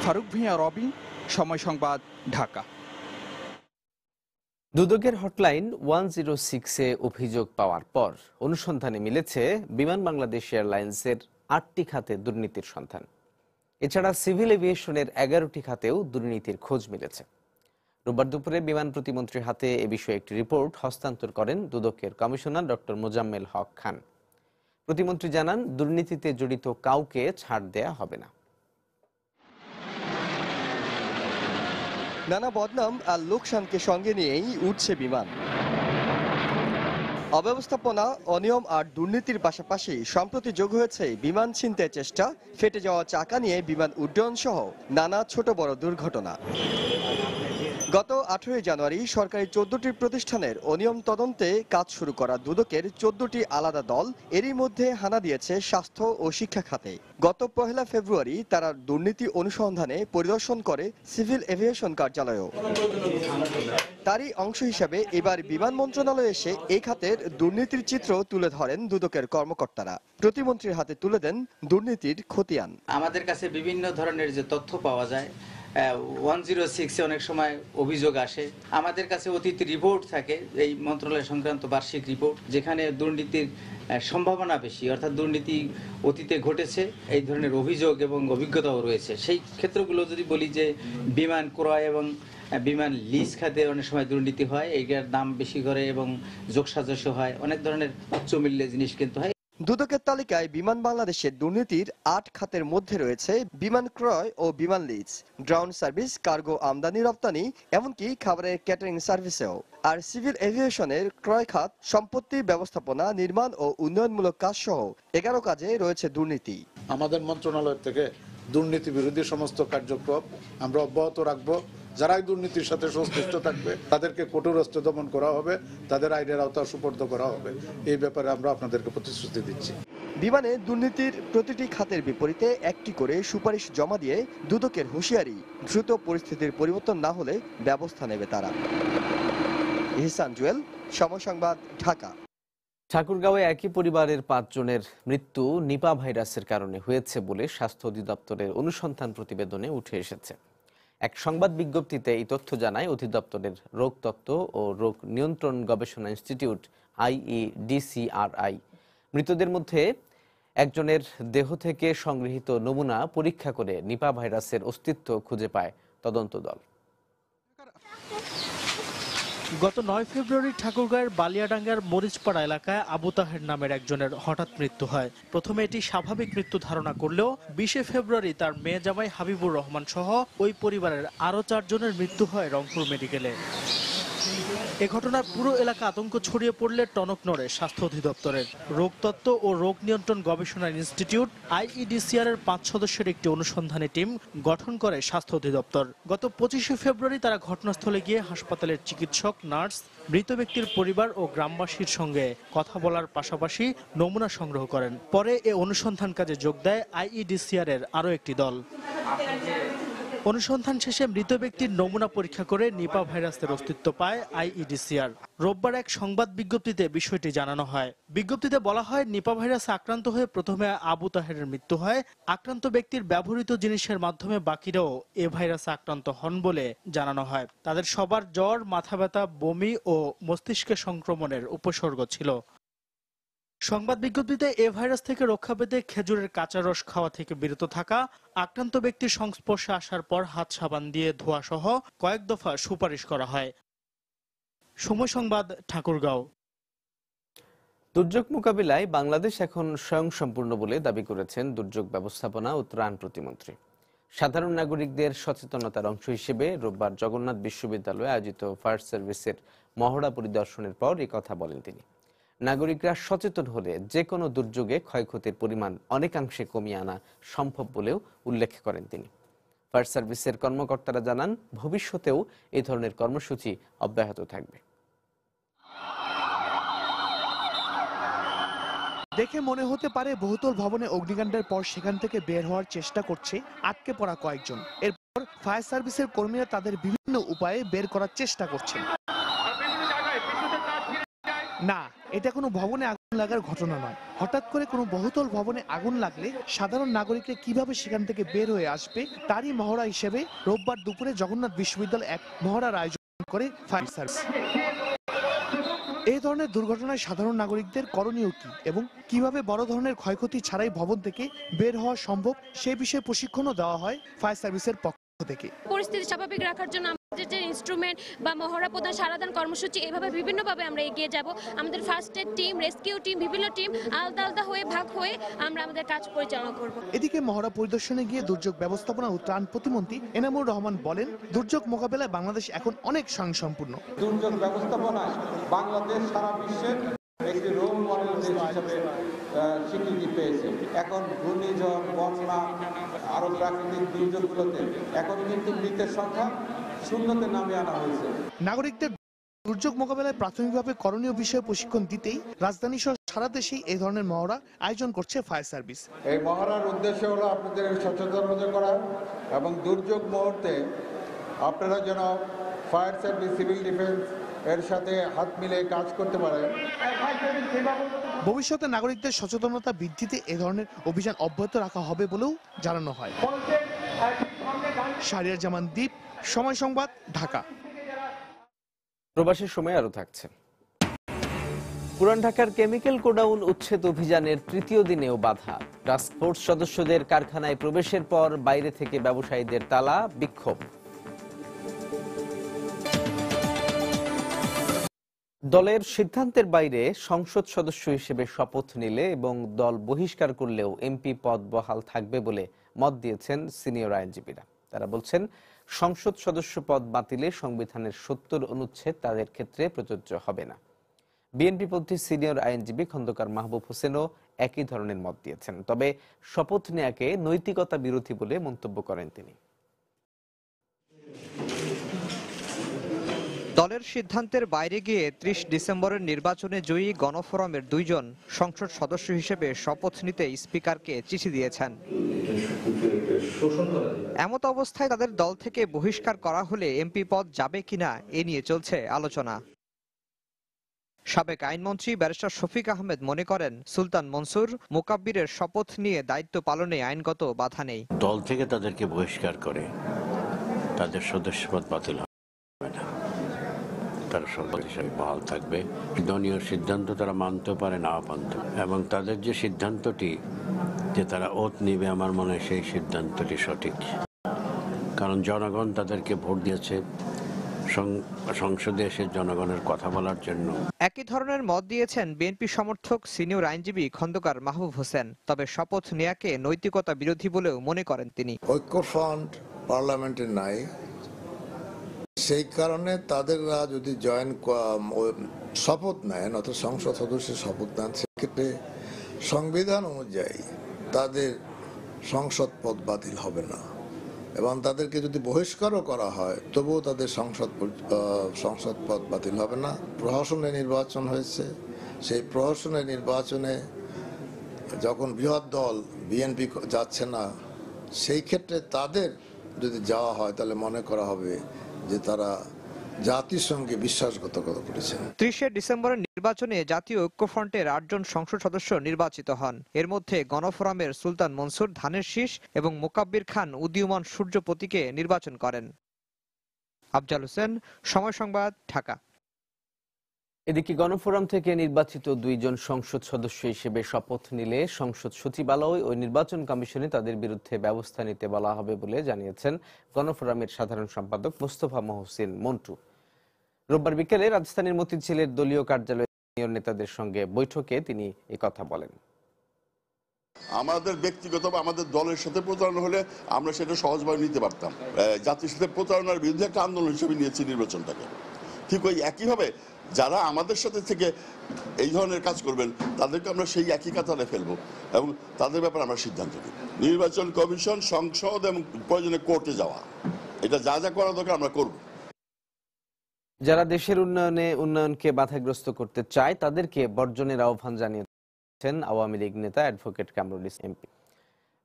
ফারুক ভুঁইয়া, রবিন, সময় সংবাদ, ঢাকা। দুদকের হটলাইন 106-এ অভিযোগ পাওয়ার পর অনুসন্ধানে মিলেছে বিমান বাংলাদেশ এয়ারলাইন্সের ৮টি খাতে দুর্নীতির সন্ধান। এছাড়া সিভিল এভিয়েশনের 11টি খাতেও দুর্নীতির খোঁজ মিলেছে। রোববার দুপুরে বিমান প্রতিমন্ত্রীর হাতে এ বিষয়ে একটি রিপোর্ট হস্তান্তর করেন দুদকের কমিশনার ডক্টর মোজাম্মেল হক খান। প্রতিমন্ত্রী জানান, দুর্নীতিতে জড়িত কাউকে ছাড় দেয়া হবে না। নানা বদনাম আর লোকসানকে সঙ্গে নিয়েই উঠছে বিমান। অব্যবস্থাপনা, অনিয়ম আর দুর্নীতির পাশাপাশি সম্প্রতি যোগ হয়েছে বিমান ছিনতাইয়ের চেষ্টা, ফেটে যাওয়া চাকা নিয়ে বিমান উড্ডয়ন সহ নানা ছোট বড় দুর্ঘটনা। গত 18 জানুয়ারি সরকারি 14টি প্রতিষ্ঠানের অনিয়ম তদন্তে কাজ শুরু করা দুদকের 14টি আলাদা দল এরই মধ্যে হানা দিয়েছে স্বাস্থ্য ও শিক্ষা খাতে। গত 1 ফেব্রুয়ারি তারা দুর্নীতি অনুসন্ধানে পরিদর্শন করে সিভিল এভিয়েশন কার্যালয়ও। তারই অংশ হিসাবে এবার বিমান মন্ত্রণালয়ে এসে এই খাতের দুর্নীতির চিত্র তুলে ধরেন দুদকের কর্মকর্তারা। প্রতিমন্ত্রীর হাতে তুলে দেন দুর্নীতির খতিয়ান। আমাদের কাছে বিভিন্ন ধরনের যে তথ্য পাওয়া যায়, 106-এ অনেক সময় অভিযোগ আসে। আমাদের কাছে অতীত রিপোর্ট থাকে, এই মন্ত্রণালয় সংক্রান্ত বার্ষিক রিপোর্ট, যেখানে দুর্নীতির সম্ভাবনা বেশি, অর্থাৎ দুর্নীতি অতীতে ঘটেছে এই ধরনের অভিযোগ এবং অভিজ্ঞতাও রয়েছে। সেই ক্ষেত্রগুলো যদি বলি যে বিমান ক্রয় এবং বিমান লিজ খাতে অনেক সময় দুর্নীতি হয়, এইটার দাম বেশি করে এবং যোগসাজস্য হয়, অনেক ধরনের উচ্চ মূল্যের জিনিস কিন্তু হয়। দুদকের তালিকায় বিমান বাংলাদেশের দুর্নীতির 8 খাতের মধ্যে রয়েছে বিমান ক্রয় ও বিমান লিজ, গ্রাউন্ড সার্ভিস, কার্গো আমদানি রপ্তানি, এমনকি খাবারের ক্যাটারিং সার্ভিসেও। আর সিভিল এভিয়েশনের ক্রয় খাত, সম্পত্তি ব্যবস্থাপনা, নির্মাণ ও উন্নয়নমূলক কাজ সহ 11 কাজে রয়েছে দুর্নীতি। আমাদের মন্ত্রণালয় থেকে দুর্নীতি বিরোধী সমস্ত কার্যক্রম আমরা অব্যাহত রাখবো। যারাই দুর্নীতির সাথে সংশ্লিষ্ট থাকবে তাদেরকে কঠোর হস্তে দমন করা হবে, তাদের আইনের আওতা সুপর্দ করা হবে। এই ব্যাপারে আমরা আপনাদেরকে প্রতিশ্রুতি দিচ্ছি। বিমানে দুর্নীতির প্রতিটি খাতের বিপরীতে একটি করে সুপারিশ জমা দিয়ে দুদকের হুঁশিয়ারি, দ্রুত পরিস্থিতির পরিবর্তন না হলে ব্যবস্থা নেবে তারা। ইহসান জুয়েল, সময় সংবাদ, ঢাকা। ঠাকুরগাঁওয়ে একই পরিবারের 5 জনের মৃত্যু নিপা ভাইরাসের কারণে হয়েছে বলে স্বাস্থ্য অধিদপ্তরের অনুসন্ধান প্রতিবেদনে উঠে এসেছে। এক সংবাদ বিজ্ঞপ্তিতে এই তথ্য জানায় অধিদপ্তরের রোগতত্ত্ব ও রোগ নিয়ন্ত্রণ গবেষণা ইনস্টিটিউট IEDCRI। মৃতদের মধ্যে একজনের দেহ থেকে সংগৃহীত নমুনা পরীক্ষা করে নিপা ভাইরাসের অস্তিত্ব খুঁজে পায় তদন্ত দল। গত 9 ফেব্রুয়ারি ঠাকুরগাঁয়ের বালিয়াডাঙ্গার মরিচপাড়া এলাকায় আবু তাহের নামের একজনের হঠাৎ মৃত্যু হয়। প্রথমে এটি স্বাভাবিক মৃত্যু ধারণা করলেও 20 ফেব্রুয়ারি তার মেয়ে জামাই হাবিবুর রহমান সহ ওই পরিবারের আরও 4 জনের মৃত্যু হয় রংপুর মেডিকেলে। এ ঘটনায় পুরো এলাকা আতঙ্ক ছড়িয়ে পড়লে টনক নড়ে স্বাস্থ্য অধিদপ্তরের। রোগতত্ত্ব ও রোগ নিয়ন্ত্রণ গবেষণা ইনস্টিটিউট IEDCR এর 5 সদস্যের একটি অনুসন্ধানী টিম গঠন করে স্বাস্থ্য অধিদপ্তর। গত 25 ফেব্রুয়ারি তারা ঘটনাস্থলে গিয়ে হাসপাতালের চিকিৎসক, নার্স, মৃত ব্যক্তির পরিবার ও গ্রামবাসীর সঙ্গে কথা বলার পাশাপাশি নমুনা সংগ্রহ করেন। পরে এ অনুসন্ধান কাজে যোগ দেয় IEDCR এর আরও একটি দল। অনুসন্ধান শেষে মৃত ব্যক্তির নমুনা পরীক্ষা করে নিপা ভাইরাসের অস্তিত্ব পায় IEDCR। রোববার এক সংবাদ বিজ্ঞপ্তিতে বিষয়টি জানানো হয়। বিজ্ঞপ্তিতে বলা হয়, নিপা ভাইরাসে আক্রান্ত হয়ে প্রথমে আবু তাহেরের মৃত্যু হয়। আক্রান্ত ব্যক্তির ব্যবহৃত জিনিসের মাধ্যমে বাকিরাও এ ভাইরাসে আক্রান্ত হন বলে জানানো হয়। তাদের সবার জ্বর, মাথা ব্যথা, বমি ও মস্তিষ্কে সংক্রমণের উপসর্গ ছিল। সংবাদ বিজ্ঞপ্তিতে এ ভাইরাস থেকে রক্ষা পেতে খেজুরের কাঁচা রস খাওয়া থেকে বিরত থাকা, আক্রান্ত ব্যক্তির সংস্পর্শে আসার পর হাত সাবান দিয়ে ধোয়া সহ কয়েক দফা সুপারিশ করা হয়। সময় সংবাদ, ঠাকুরগাঁও। দুর্যোগ মোকাবিলায় বাংলাদেশ এখন স্বয়ংসম্পূর্ণ বলে দাবি করেছেন দুর্যোগ ব্যবস্থাপনা ও ত্রাণ প্রতিমন্ত্রী। সাধারণ নাগরিকদের সচেতনতার অংশ হিসেবে রোববার জগন্নাথ বিশ্ববিদ্যালয়ে আয়োজিত ফায়ার সার্ভিসের মহড়া পরিদর্শনের পর এই কথা বলেন তিনি। নাগরিকরা সচেতন হলে যে কোনো দুর্যোগে ক্ষয়ক্ষতির পরিমাণ অনেকাংশে কমিয়ে আনা সম্ভব বলেও উল্লেখ করেন তিনি। ফায়ার সার্ভিসের কর্মকর্তারা জানান, ভবিষ্যতেও এই ধরনের কর্মসূচি অব্যাহত থাকবে। দেখে মনে হতে পারে বহুতল ভবনে অগ্নিকাণ্ডের পর সেখান থেকে বের হওয়ার চেষ্টা করছে আটকে পড়া কয়েকজন। এরপর ফায়ার সার্ভিসের কর্মীরা তাদের বিভিন্ন উপায়ে বের করার চেষ্টা করছেন। না, এটা কোনো ভবনে আগুন লাগার ঘটনা নয়। হঠাৎ করে কোনো বহুতল ভবনে আগুন লাগলে সাধারণ নাগরিকরা কিভাবে সেখান থেকে বের হয়ে আসবে তারই মহড়া হিসেবে রোববার দুপুরে জগন্নাথ বিশ্ববিদ্যালয় এক মহড়ার আয়োজন করে ফায়ার সার্ভিস। এই ধরনের দুর্ঘটনায় সাধারণ নাগরিকদের করণীয় কি এবং কিভাবে বড় ধরনের ক্ষয়ক্ষতি ছাড়াই ভবন থেকে বের হওয়া সম্ভব সে বিষয়ে প্রশিক্ষণও দেওয়া হয় ফায়ার সার্ভিসের পক্ষ থেকে। পরিস্থিতি স্বাভাবিক রাখার জন্য আমাদের যে ইনস্ট্রুমেন্ট বা মহড়া প্রদান, সারাদান কর্মসূচি, এভাবে বিভিন্নভাবে আমরা এগিয়ে যাব। আমাদের first aid team, rescue team, বিভিন্ন টিম আলাদা আলাদা হয়ে ভাগ হয়ে আমরা আমাদের কাজ পরিচালনা করব। এদিকে মহড়া পরিদর্শনে গিয়ে দুর্যোগ ব্যবস্থাপনা ও ত্রাণ প্রতিমন্ত্রী এনামুর রহমান বলেন, দুর্যোগ মোকাবেলায় বাংলাদেশ এখন অনেক স্বয়ংসম্পূর্ণ। দুর্যোগ ব্যবস্থাপনায় বাংলাদেশ সারা বিশ্বের একটি রোল মডেল দেশ হিসেবে স্বীকৃতি পেয়েছে। এখন ঘূর্ণিঝড়, বন্যা, আরো প্রাকৃতিক দুর্যোগগুলোতে এখন কিন্তু মৃতের সংখ্যা শূন্যতে নামিয়ে আনা হয়েছে। নাগরিকদের দুর্যোগ মোকাবেলায় প্রাথমিকভাবে করণীয় বিষয়ে প্রশিক্ষণ দিতেই রাজধানী সহ সারা দেশেই এই ধরনের মহড়া আয়োজন করছে ফায়ার সার্ভিস। এই মহড়ার উদ্দেশ্য হলো আপনাদের সচেতনতা করা এবং দুর্যোগ মুহূর্তে আপনারা যেন ফায়ার সার্ভিস, সিভিল ডিফেন্স এর সাথে হাত মিলিয়ে কাজ করতে পারেন। ভবিষ্যতে নাগরিকদের সচেতনতা বৃদ্ধিতে এ ধরনের অভিযান অব্যাহত রাখা হবে বলেও জানানো হয়। শাহরিয়ার জামান দ্বীপ, সময় সংবাদ, ঢাকা। প্রবাসের সময় আরো থাকছে। পুরান ঢাকার কেমিক্যাল গোডাউন উচ্ছেদ অভিযানের তৃতীয় দিনেও বাধা। টাস্কফোর্স সদস্যদের কারখানায় প্রবেশের পর বাইরে থেকে ব্যবসায়ীদের তালা, বিক্ষোভ। দলের সিদ্ধান্তের বাইরে সংসদ সদস্য হিসেবে শপথ নিলে এবং দল বহিষ্কার করলেও এমপি পদ বহাল থাকবে বলে মত দিয়েছেন সিনিয়র আইনজীবীরা। তারা বলছেন, সংসদ সদস্য পদ বাতিলে সংবিধানের ৭০ অনুচ্ছেদ তাদের ক্ষেত্রে প্রযোজ্য হবে না। বিএনপিপন্থী সিনিয়র আইনজীবী খন্দকার মাহবুব হোসেনও একই ধরনের মত দিয়েছেন। তবে শপথ নেয়াকে নৈতিকতা বিরোধী বলে মন্তব্য করেন তিনি। দলের সিদ্ধান্তের বাইরে গিয়ে ৩০ ডিসেম্বরের নির্বাচনে জয়ী গণফোরামের ২ জন সংসদ সদস্য হিসেবে শপথ নিতে স্পিকারকে চিঠি দিয়েছেন। এমত অবস্থায় তাদের দল থেকে বহিষ্কার করা হলে এমপি পদ যাবে কিনা এ নিয়ে চলছে আলোচনা। সাবেক আইনমন্ত্রী ব্যারিস্টার শফিক আহমেদ মনে করেন, সুলতান মনসুর, মোকাব্বিরের শপথ নিয়ে দায়িত্ব পালনে আইনগত বাধা নেই। দল থেকে তাদেরকে বহিষ্কার করে তাদের সদস্যপদ বাতিল হবে না, তারা সদস্য হিসেবে বহাল থাকবে। দলীয় সিদ্ধান্ত তারা মানতে পারে, না মানতে, এবং তাদের যে সিদ্ধান্তটি যে তারা ওত নিবে, আমার মনে হয় সেই সিদ্ধান্তটি সঠিক। কারণ জনগণ তাদেরকে ভোট দিয়েছে সংসদে এসে জনগণের কথা বলার জন্য। একই ধরনের মত দিয়েছেন বিএনপি সমর্থক সিনিয়র আইনজীবী খন্দকার মাহবুব হোসেন। তবে শপথ নেয়াকে নৈতিকতা বিরোধী বলেও মনে করেন তিনি। ঐক্যফ্রন্ট পার্লামেন্টে নাই, সেই কারণে তাদেররা যদি শপথ নেন, অর্থাৎ সংসদ সদস্যের শপথ নেন, সেক্ষেত্রে সংবিধান অনুযায়ী তাদের সংসদ পদ বাতিল হবে না, এবং তাদেরকে যদি বহিষ্কারও করা হয় তবুও তাদের সংসদ পদ বাতিল হবে না। প্রহসনে নির্বাচন হয়েছে, সেই প্রহসনের নির্বাচনে যখন বৃহৎ দল বিএনপি যাচ্ছে না, সেই ক্ষেত্রে তাদের যদি যাওয়া হয় তাহলে মনে করা হবে যে তারা জাতিসংঘে বিশ্বাসঘাতকতা করেছেন। ৩০ ডিসেম্বরের নির্বাচনে জাতীয় ঐক্যফ্রন্টের ৮ জন সংসদ সদস্য নির্বাচিত হন। এর মধ্যে গণফোরামের সুলতান মনসুর ধানের শীষ এবং মোকাব্বির খান উদীয়মান সূর্য প্রতীকে নির্বাচন করেন। আফজাল হোসেন, সময় সংবাদ, ঢাকা। এদিকে গণফোরাম থেকে নির্বাচিত ২ জন সংসদ সদস্য হিসেবে শপথ নিলে সংসদ সচিবালয় ও নির্বাচন কমিশনে তাদের বিরুদ্ধে ব্যবস্থা নিতে বলা হবে বলে জানিয়েছেন গণফোরামের সাধারণ সম্পাদক মোস্তফা মহসিন মন্টু। রোববার বিকেলে রাজধানীর মতিঝিলের দলীয় কার্যালয়ে সিনিয়র নেতাদের সঙ্গে বৈঠকে তিনি কথা বলেন। আমাদের ব্যক্তিগত বা আমাদের দলের সাথে প্রতারণা হলে আমরা সেটা সহজভাবে নিতে পারতাম। জাতির সাথে প্রতারণার বিরুদ্ধে একটা আন্দোলন হিসেবে নিয়েছি নির্বাচনটাকে। ঠিক ওই একইভাবে যারা আমাদের সাথে থেকে এই ধরনের কাজ করবেন তাদেরকে আমরা সেই একই কাতারে ফেলবো এবং তাদের ব্যাপারে আমরা সিদ্ধান্ত নিই। নির্বাচন কমিশন, সংসদ এবং প্রয়োজনে কোর্টে যাওয়া, এটা যা যা করা দরকার আমরা করব। যারা দেশের উন্নয়নকে বাধাগ্রস্ত করতে চায় তাদেরকে বর্জনের আহ্বান জানিয়েছেন আওয়ামী লীগ নেতা অ্যাডভোকেট কামরুল ইসলাম এমপি।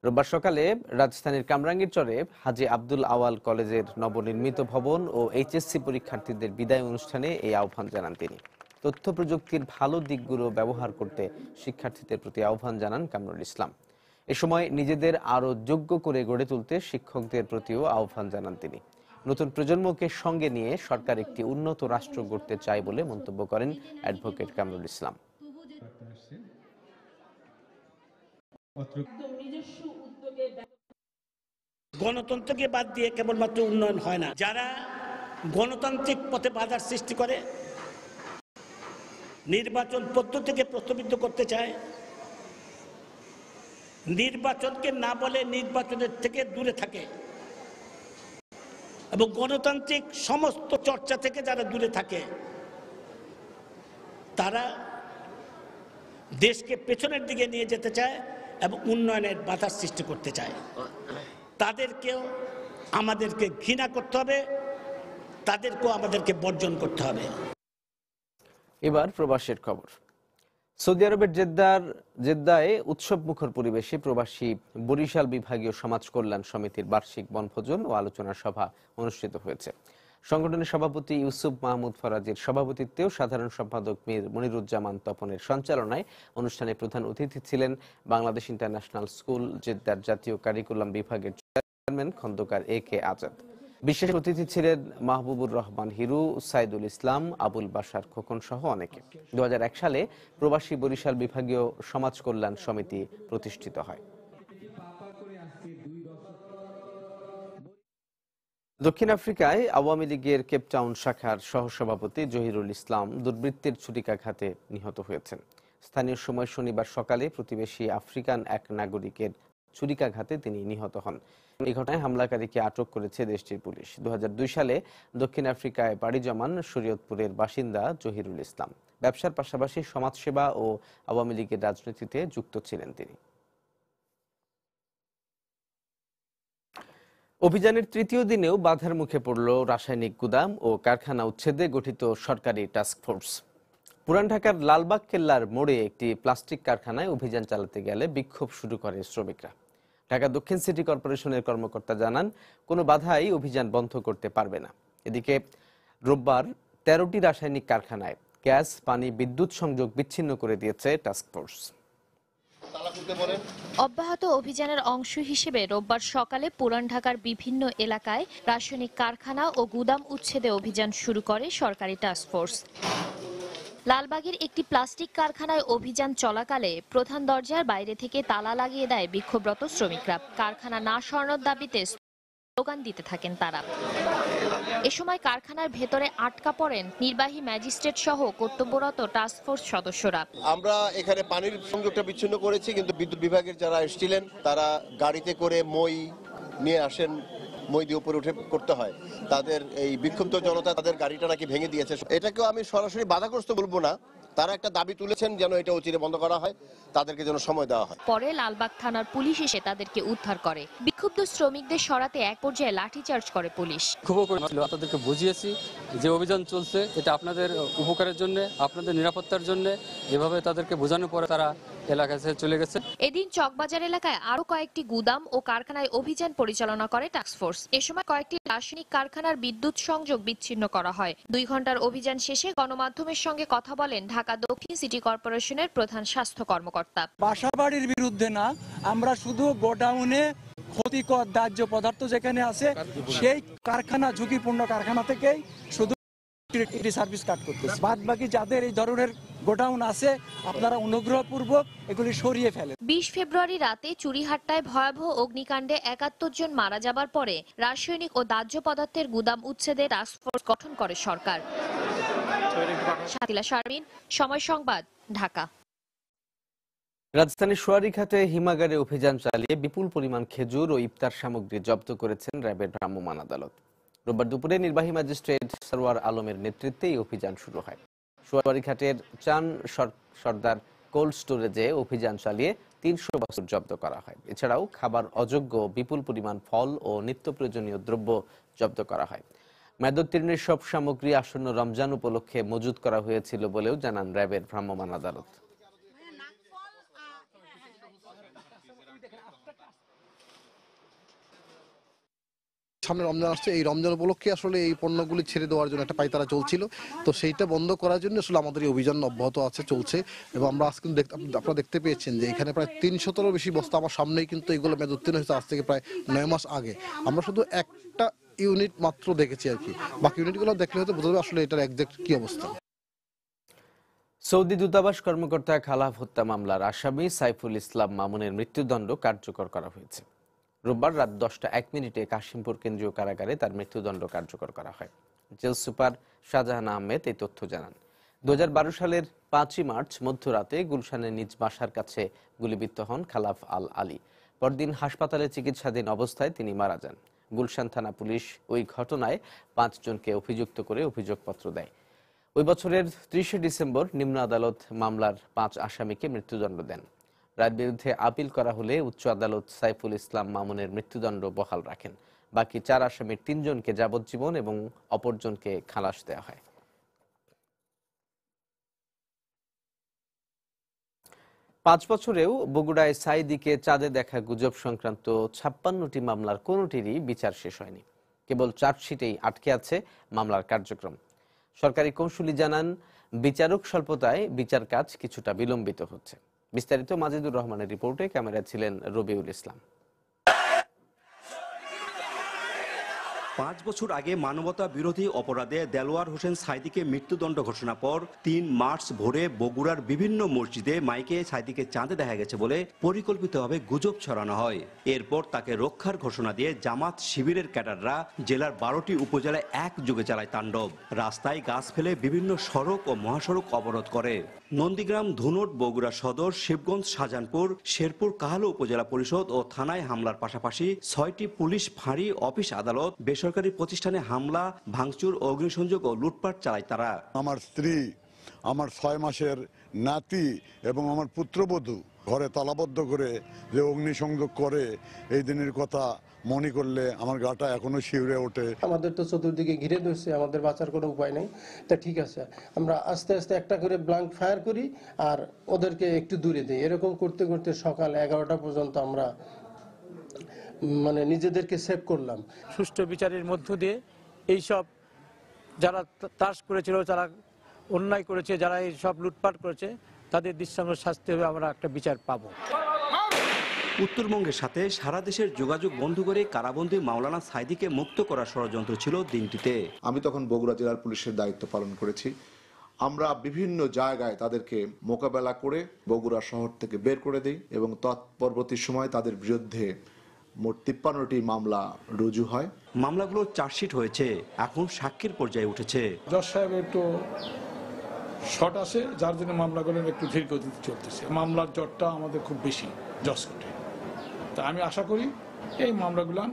রোববার সকালে রাজধানীর কামরাঙ্গীরচরে হাজী আব্দুল আওয়াল কলেজের নবনির্মিত ভবন ও এইচএসসি পরীক্ষার্থীদের বিদায় অনুষ্ঠানে এই আহ্বান জানান তিনি। তথ্য প্রযুক্তির ভালো দিকগুলো ব্যবহার করতে শিক্ষার্থীদের প্রতি আহ্বান জানান কামরুল ইসলাম। এ সময় নিজেদের আরও যোগ্য করে গড়ে তুলতে শিক্ষকদের প্রতিও আহ্বান জানান তিনি। নতুন প্রজন্মকে সঙ্গে নিয়ে সরকার একটি উন্নত রাষ্ট্র গড়তে চায় বলে মন্তব্য করেন অ্যাডভোকেট কামরুল ইসলাম। গণতন্ত্রকে বাদ দিয়ে কেবলমাত্র উন্নয়ন হয় না। যারা গণতান্ত্রিক পথে বাধার সৃষ্টি করে, নির্বাচন পদ্ধতিকে প্রশ্নবিদ্ধ করতে চায়, নির্বাচনকে না বলে নির্বাচনের থেকে দূরে থাকে এবং গণতান্ত্রিক সমস্ত চর্চা থেকে যারা দূরে থাকে, তারা দেশকে পেছনের দিকে নিয়ে যেতে চায় এবং উন্নয়নের বাধার সৃষ্টি করতে চায়। তাদেরকেও আমাদেরকে ঘৃণা করতে হবে তাদেরকেও আমাদেরকে বর্জন করতে হবে। এবার প্রবাসের খবর। সৌদি আরবের জেদ্দায় উৎসব মুখর পরিবেশে প্রবাসী বরিশাল বিভাগীয় সমাজ কল্যাণ সমিতির বার্ষিক বনভোজন ও আলোচনা সভা অনুষ্ঠিত হয়েছে। সংগঠনের সভাপতি ইউসুফ মাহমুদ ফরাজের সভাপতিত্বেও সাধারণ সম্পাদক মীর মনিরুজ্জামান তপনের সঞ্চালনায় অনুষ্ঠানে প্রধান অতিথি ছিলেন বাংলাদেশ ইন্টারন্যাশনাল স্কুল জেদ্দার জাতীয় কারিকুলাম বিভাগের চেয়ারম্যান খন্দকার AK আজাদ। বিশেষ অতিথি ছিলেন মাহবুবুর রহমান হিরু, সাইদুল ইসলাম, আবুল বাশার খোকন সহ অনেকে। 2001 সালে প্রবাসী বরিশাল বিভাগীয় সমাজ কল্যাণ সমিতি প্রতিষ্ঠিত হয়। দক্ষিণ আফ্রিকায় আওয়ামী লীগের কেপটাউন শাখার সহসভাপতি জহিরুল ইসলাম দুর্বৃত্তের ছুরিকাঘাতে নিহত হয়েছেন। স্থানীয় সময় শনিবার সকালে প্রতিবেশী আফ্রিকান এক নাগরিকের ছুরিকাঘাতে তিনি নিহত হন। এই ঘটনায় হামলাকারীকে আটক করেছে দেশটির পুলিশ। 2002 সালে দক্ষিণ আফ্রিকায় পাড়ি জমান শরীয়তপুরের বাসিন্দা জহিরুল ইসলাম। ব্যবসার পাশাপাশি সমাজসেবা ও আওয়ামী লীগের রাজনীতিতে যুক্ত ছিলেন তিনি। অভিযানের তৃতীয় দিনেও বাধার মুখে পড়ল রাসায়নিক গুদাম ও কারখানা উচ্ছেদে গঠিত সরকারি টাস্কফোর্স। পুরান ঢাকার লালবাগ কেল্লার মোড়ে একটি প্লাস্টিক কারখানায় অভিযান চালাতে গেলে বিক্ষোভ শুরু করে শ্রমিকরা। ঢাকা দক্ষিণ সিটি কর্পোরেশনের কর্মকর্তা জানান, কোনো বাধাই অভিযান বন্ধ করতে পারবে না। এদিকে রোববার 13টি রাসায়নিক কারখানায় গ্যাস, পানি, বিদ্যুৎ সংযোগ বিচ্ছিন্ন করে দিয়েছে টাস্কফোর্স। অব্যাহত অভিযানের অংশ হিসেবে রোববার সকালে পুরান ঢাকার বিভিন্ন এলাকায় রাসায়নিক কারখানা ও গুদাম উচ্ছেদে অভিযান শুরু করে সরকারি টাস্কফোর্স। লালবাগের একটি প্লাস্টিক কারখানায় অভিযান চলাকালে প্রধান দরজার বাইরে থেকে তালা লাগিয়ে দেয় বিক্ষোভরত শ্রমিকরা। কারখানা না সরানোর দাবিতে স্লোগান দিতে থাকেন তারা। এ সময় কারখানার ভেতরে আটকা পড়েন নির্বাহী ম্যাজিস্ট্রেট সহ কর্তব্যরত টাস্কফোর্স সদস্যরা। আমরা এখানে পানির সংযোগটা বিচ্ছিন্ন করেছি, কিন্তু বিদ্যুৎ বিভাগের যারা এসেছিলেন তারা গাড়িতে করে মই নিয়ে আসেন, মই দিয়ে উপরে উঠে করতে হয়। তাদের এই বিক্ষুব্ধ জনতা তাদের গাড়িটা নাকি ভেঙে দিয়েছে। এটাকেও আমি সরাসরি বাধাগ্রস্ত বলবো না, তারা একটা দাবি তুলেছেন যেন এটা অচিরে বন্ধ করা হয়, তাদেরকে যেন সময় দেওয়া হয়। পরে লালবাগ থানার পুলিশ এসে তাদেরকে উদ্ধার করে। বিক্ষুব্ধ শ্রমিকদের সরাতে এক পর্যায়ে লাঠিচার্জ করে পুলিশ। খুবই তাদেরকে বুঝিয়েছি যে অভিযান চলছে, এটা আপনাদের উপকারের জন্য, আপনাদের নিরাপত্তার জন্য। এভাবে তাদেরকে বোঝানোর পরে তারা এলাকায় চলে গেছে। এদিন চকবাজার এলাকায় আরো কয়েকটি গুদাম ও কারখানায় অভিযান পরিচালনা করে টাস্কফোর্স। এ সময় কয়েকটি রাসায়নিক কারখানার বিদ্যুৎ সংযোগ বিচ্ছিন্ন করা হয়। 2 ঘন্টার অভিযান শেষে গণমাধ্যমের সঙ্গে কথা বলেন ঢাকা দক্ষিণ সিটি কর্পোরেশনের প্রধান স্বাস্থ্য কর্মকর্তা। বাসাবাড়ির বিরুদ্ধে না, আমরা শুধু গোডাউনে ক্ষতিকর দাহ্য পদার্থ যেখানে আছে সেই কারখানা, ঝুঁকিপূর্ণ কারখানা থেকেই শুধু সার্ভিস কাট করতেছে। বাদ বাকি যাদের এই ধরনের গোডাউন আছে আপনারা অনুগ্রহপূর্বক এগুলি সরিয়ে ফেলেন। 20 ফেব্রুয়ারি রাতে চুরিহাট্টায় ভয়াবহ অগ্নিকাণ্ডে 71 জন মারা যাবার পরে রাসায়নিক ও দাহ্য পদার্থের গুদাম উচ্ছেদে টাস্কফোর্স গঠন করে সরকার। শাতিলা শারমিন, সময় সংবাদ, ঢাকা। রাজধানীর সোয়ারীঘাটে হিমাগারে অভিযান চালিয়ে বিপুল পরিমাণ খেজুর ও ইফতার সামগ্রী জব্দ করেছেন র্যাবের ভ্রাম্যমাণ আদালত। রোববার দুপুরে নির্বাহী ম্যাজিস্ট্রেট সরওয়ার আলমের নেতৃত্বে এই অভিযান শুরু হয়। সোয়ারীঘাটের চান সর্দার কোল্ড স্টোরেজে অভিযান চালিয়ে 300 বছর জব্দ করা হয়। এছাড়াও খাবার অযোগ্য বিপুল পরিমাণ ফল ও নিত্য প্রয়োজনীয় দ্রব্য জব্দ করা হয়। মেয়াদোত্তীর্ণের সব সামগ্রী আসন্ন রমজান উপলক্ষে মজুত করা হয়েছিল বলেও জানান র্যাবের ভ্রাম্যমাণ আদালত। সামনে রমজান আসছে, এই রমজান উপলক্ষে আসলে এই পণ্যগুলি ছেড়ে দেওয়ার জন্য একটা পাইতারা চলছিল, তো সেইটা বন্ধ করার জন্য আসলে আমাদের এই অভিযান অব্যাহত আছে, চলছে। এবং আমরা আজকে আপনারা দেখতে পেয়েছেন যে এখানে প্রায় 300-এরও বেশি বস্তা আমার সামনেই কিন্তু এগুলো মেয়াদ উত্তীর্ণ হয়েছে আজ থেকে প্রায় 9 মাস আগে। আমরা শুধু একটা ইউনিট মাত্র দেখেছি আর কি, বাকি ইউনিটগুলো দেখলে হয়তো বোঝা যাবে আসলে এটার একজ্যাক্ট কি অবস্থা। সৌদি দূতাবাস কর্মকর্তা খালাফ হত্যা মামলার আসামি সাইফুল ইসলাম মামুনের মৃত্যুদণ্ড কার্যকর করা হয়েছে। রোববার রাত 10টা 1 কাশিমপুর কেন্দ্রীয় কারাগারে তার মৃত্যুদণ্ড কার্যকর করা হয়। জেল সুপার শাহজাহান আহমেদ এই তথ্য জানান। 2012 সালের 5 মার্চ মধ্যরাতে গুলশানের নিজ বাসার কাছে গুলিবিদ্ধ হন খালাফ আল আলী। পরদিন হাসপাতালে চিকিৎসাধীন অবস্থায় তিনি মারা যান। গুলশান থানা পুলিশ ওই ঘটনায় 5 জনকে অভিযুক্ত করে অভিযোগপত্র দেয়। ওই বছরের 30 ডিসেম্বর নিম্ন আদালত মামলার 5 আসামিকে মৃত্যুদণ্ড দেন। রায়ের বিরুদ্ধে আপিল করা হলে উচ্চ আদালত সাইফুল ইসলাম মামুনের মৃত্যুদণ্ড বহাল রাখেন। বাকি 4 আসামির 3 জনকে যাবজ্জীবন এবং অপরজনকে খালাস দেওয়া হয়। পাঁচ বছরেও বগুড়ায় সাঈদীকে চাঁদে দেখা গুজব সংক্রান্ত 56টি মামলার কোনোটিরই বিচার শেষ হয়নি। কেবল চার্জশিটেই আটকে আছে মামলার কার্যক্রম। সরকারি কৌঁসুলি জানান, বিচারক স্বল্পতায় বিচার কাজ কিছুটা বিলম্বিত হচ্ছে। বিস্তারিত মাজেদুর রহমানের রিপোর্টে, ক্যামেরায় ছিলেন রবিউল ইসলাম। 5 বছর আগে মানবতা বিরোধী অপরাধে দেলোয়ার হোসেন সাঈদীকে মৃত্যুদণ্ড ঘোষণা পর 3 মার্চ ভোরে বগুড়ার বিভিন্ন মসজিদে মাইকে সাঈদীকে চাঁদে দেখা গেছে বলে পরিকল্পিতভাবে গুজব ছড়ানো হয়। এরপর তাকে রক্ষার ঘোষণা দিয়ে জামাত শিবিরের ক্যাডাররা জেলার 12টি উপজেলায় একযোগে চালায় তাণ্ডব। রাস্তায় গাছ ফেলে বিভিন্ন সড়ক ও মহাসড়ক অবরোধ করে। নন্দীগ্রাম, ধুনট, বগুড়া সদর, শিবগঞ্জ, শাহজাহানপুর, শেরপুর, কাহালু উপজেলা পরিষদ ও থানায় হামলার পাশাপাশি 6টি পুলিশ ফাঁড়ি, অফিস, আদালত, বেসরকারি প্রতিষ্ঠানে হামলা, ভাঙচুর, অগ্নিসংযোগ ও লুটপাট চালায় তারা। আমার স্ত্রী, আমার 6 মাসের নাতি এবং আমার পুত্রবধূ ঘরে তালাবদ্ধ করে যে অগ্নিসংযোগ করে, এই দিনের কথা মনে করলে আমার গাটা এখনো শিউরে ওঠে। আমাদের তো চতুর্দিকে ঘিরে ধরছে, আমাদের বাঁচার কোনো উপায় নেই। তা ঠিক আছে, আমরা আস্তে আস্তে একটা করে ব্লাঙ্ক ফায়ার করি আর ওদেরকে একটু দূরে দিই। এরকম করতে করতে সকাল 11টা পর্যন্ত আমরা নিজেদেরকে সেভ করলাম। সুষ্ঠু বিচারের মধ্য দিয়ে এইসব যারা ত্রাস করেছিল, যারা অন্যায় করেছে, যারা এই সব লুটপাট করেছে, তাদের দৃষ্টান্ত শাস্তি হবে, আমরা একটা বিচার পাবো। উত্তরবঙ্গের সাথে সারা দেশের যোগাযোগ বন্ধ করে কারাবন্দী মাওলানা সাঈদীকে মুক্ত করার ষড়যন্ত্র ছিল দিনটিতে। আমি তখন বগুড়া জেলার পুলিশের দায়িত্ব পালন করেছি। আমরা বিভিন্ন জায়গায় তাদেরকে মোকাবেলা করে বগুড়া শহর থেকে বের করে দিই এবং তৎপরবর্তী সময় তাদের বিরুদ্ধে মোট 53টি মামলা রুজু হয়। মামলাগুলো চার্জশিট হয়েছে, এখন সাক্ষীর পর্যায়ে উঠেছে। জজ সাহেব একটু শর্ট আছে, যার জন্য মামলাগুলো একটু ধীর গতিতে চলতেছে। মামলার জটটা আমাদের খুব বেশি জজ কোর্টে। তা আমি আশা করি এই মামলাগুলো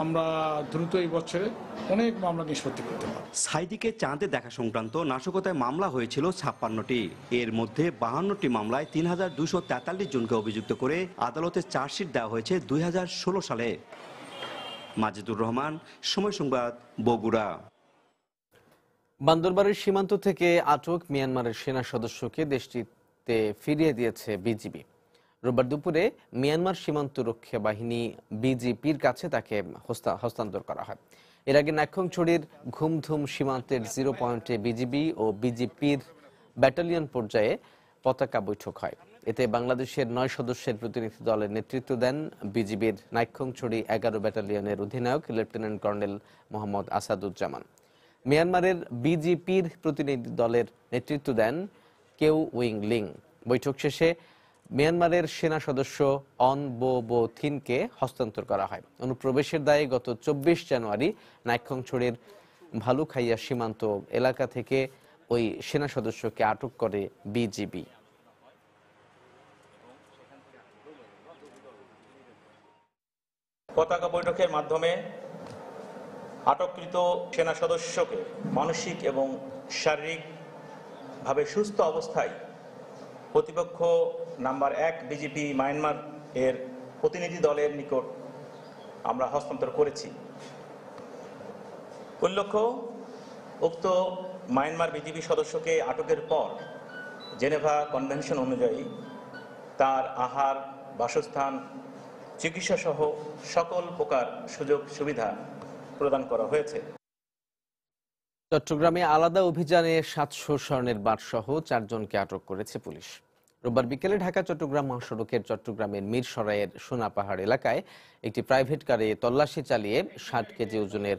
আমরা দ্রুত এই বছরে অনেক মামলা নিষ্পত্তি করতে পারব। সাঈদীকে চাঁদে দেখা সংক্রান্ত নাশকতায় মামলা হয়েছিল 56টি। এর মধ্যে 52টি মামলায় 3243 জনকে অভিযুক্ত করে আদালতে চার্জশিট দেওয়া হয়েছে 2016 সালে। মাজেদুর রহমান, সময় সংবাদ, বগুড়া। বান্দরবাড়ির সীমান্ত থেকে আটক মিয়ানমারের সেনা সদস্যকে দেশটিতে ফিরিয়ে দিয়েছে বিজিবি। রোববার দুপুরে মিয়ানমার সীমান্ত রক্ষা বাহিনী বিজিপির কাছে তাকে হস্তান্তর করা হয়। এর আগে নাইক্ষ্যংছড়ির ঘুমধুম সীমান্তের 0 পয়েন্টে বিজিবি ও বিজিপির ব্যাটালিয়ন পর্যায়ে পতাকা বৈঠক হয়। এতে বাংলাদেশের 9 সদস্যের প্রতিনিধি দলের নেতৃত্ব দেন বিজিবির নাইক্ষ্যংছড়ি 11 ব্যাটালিয়নের অধিনায়ক লেফটেন্যান্ট কর্নেল মোহাম্মদ আসাদুজ্জামান। মিয়ানমারের বিজিপির প্রতিনিধি দলের নেতৃত্ব দেন কেউ উইং লিং। বৈঠক শেষে মিয়ানমারের সেনা সদস্য অন বো থিনকে হস্তান্তর করা হয়। অনুপ্রবেশের দায়ে গত 24 জানুয়ারি নাইক্ষ্যংছড়ির ভালুখাইয়া সীমান্ত এলাকা থেকে ওই সেনা সদস্যকে আটক করে বিজিবি। পতাকা বৈঠকের মাধ্যমে আটককৃত সেনা সদস্যকে মানসিক এবং শারীরিকভাবে সুস্থ অবস্থায় প্রতিপক্ষ নাম্বার 1 বিজিপি মায়ানমার এর প্রতিনিধি দলের নিকট আমরা হস্তান্তর করেছি। উল্লেখ্য, উক্ত মায়ানমার বিজিবি সদস্যকে আটকের পর জেনেভা কনভেনশন অনুযায়ী তার আহার, বাসস্থান, চিকিৎসা সহ সকল প্রকার সুযোগ সুবিধা প্রদান করা হয়েছে। চট্টগ্রামে আলাদা অভিযানে 700 স্বর্ণের বার সহ 4 জনকে আটক করেছে পুলিশ। রোববার বিকেলে ঢাকা চট্টগ্রাম মহাসড়কের চট্টগ্রামের মিরসরাইয়ের সোনাপাহাড় এলাকায় একটি প্রাইভেট কারে তল্লাশি চালিয়ে 60 কেজি ওজনের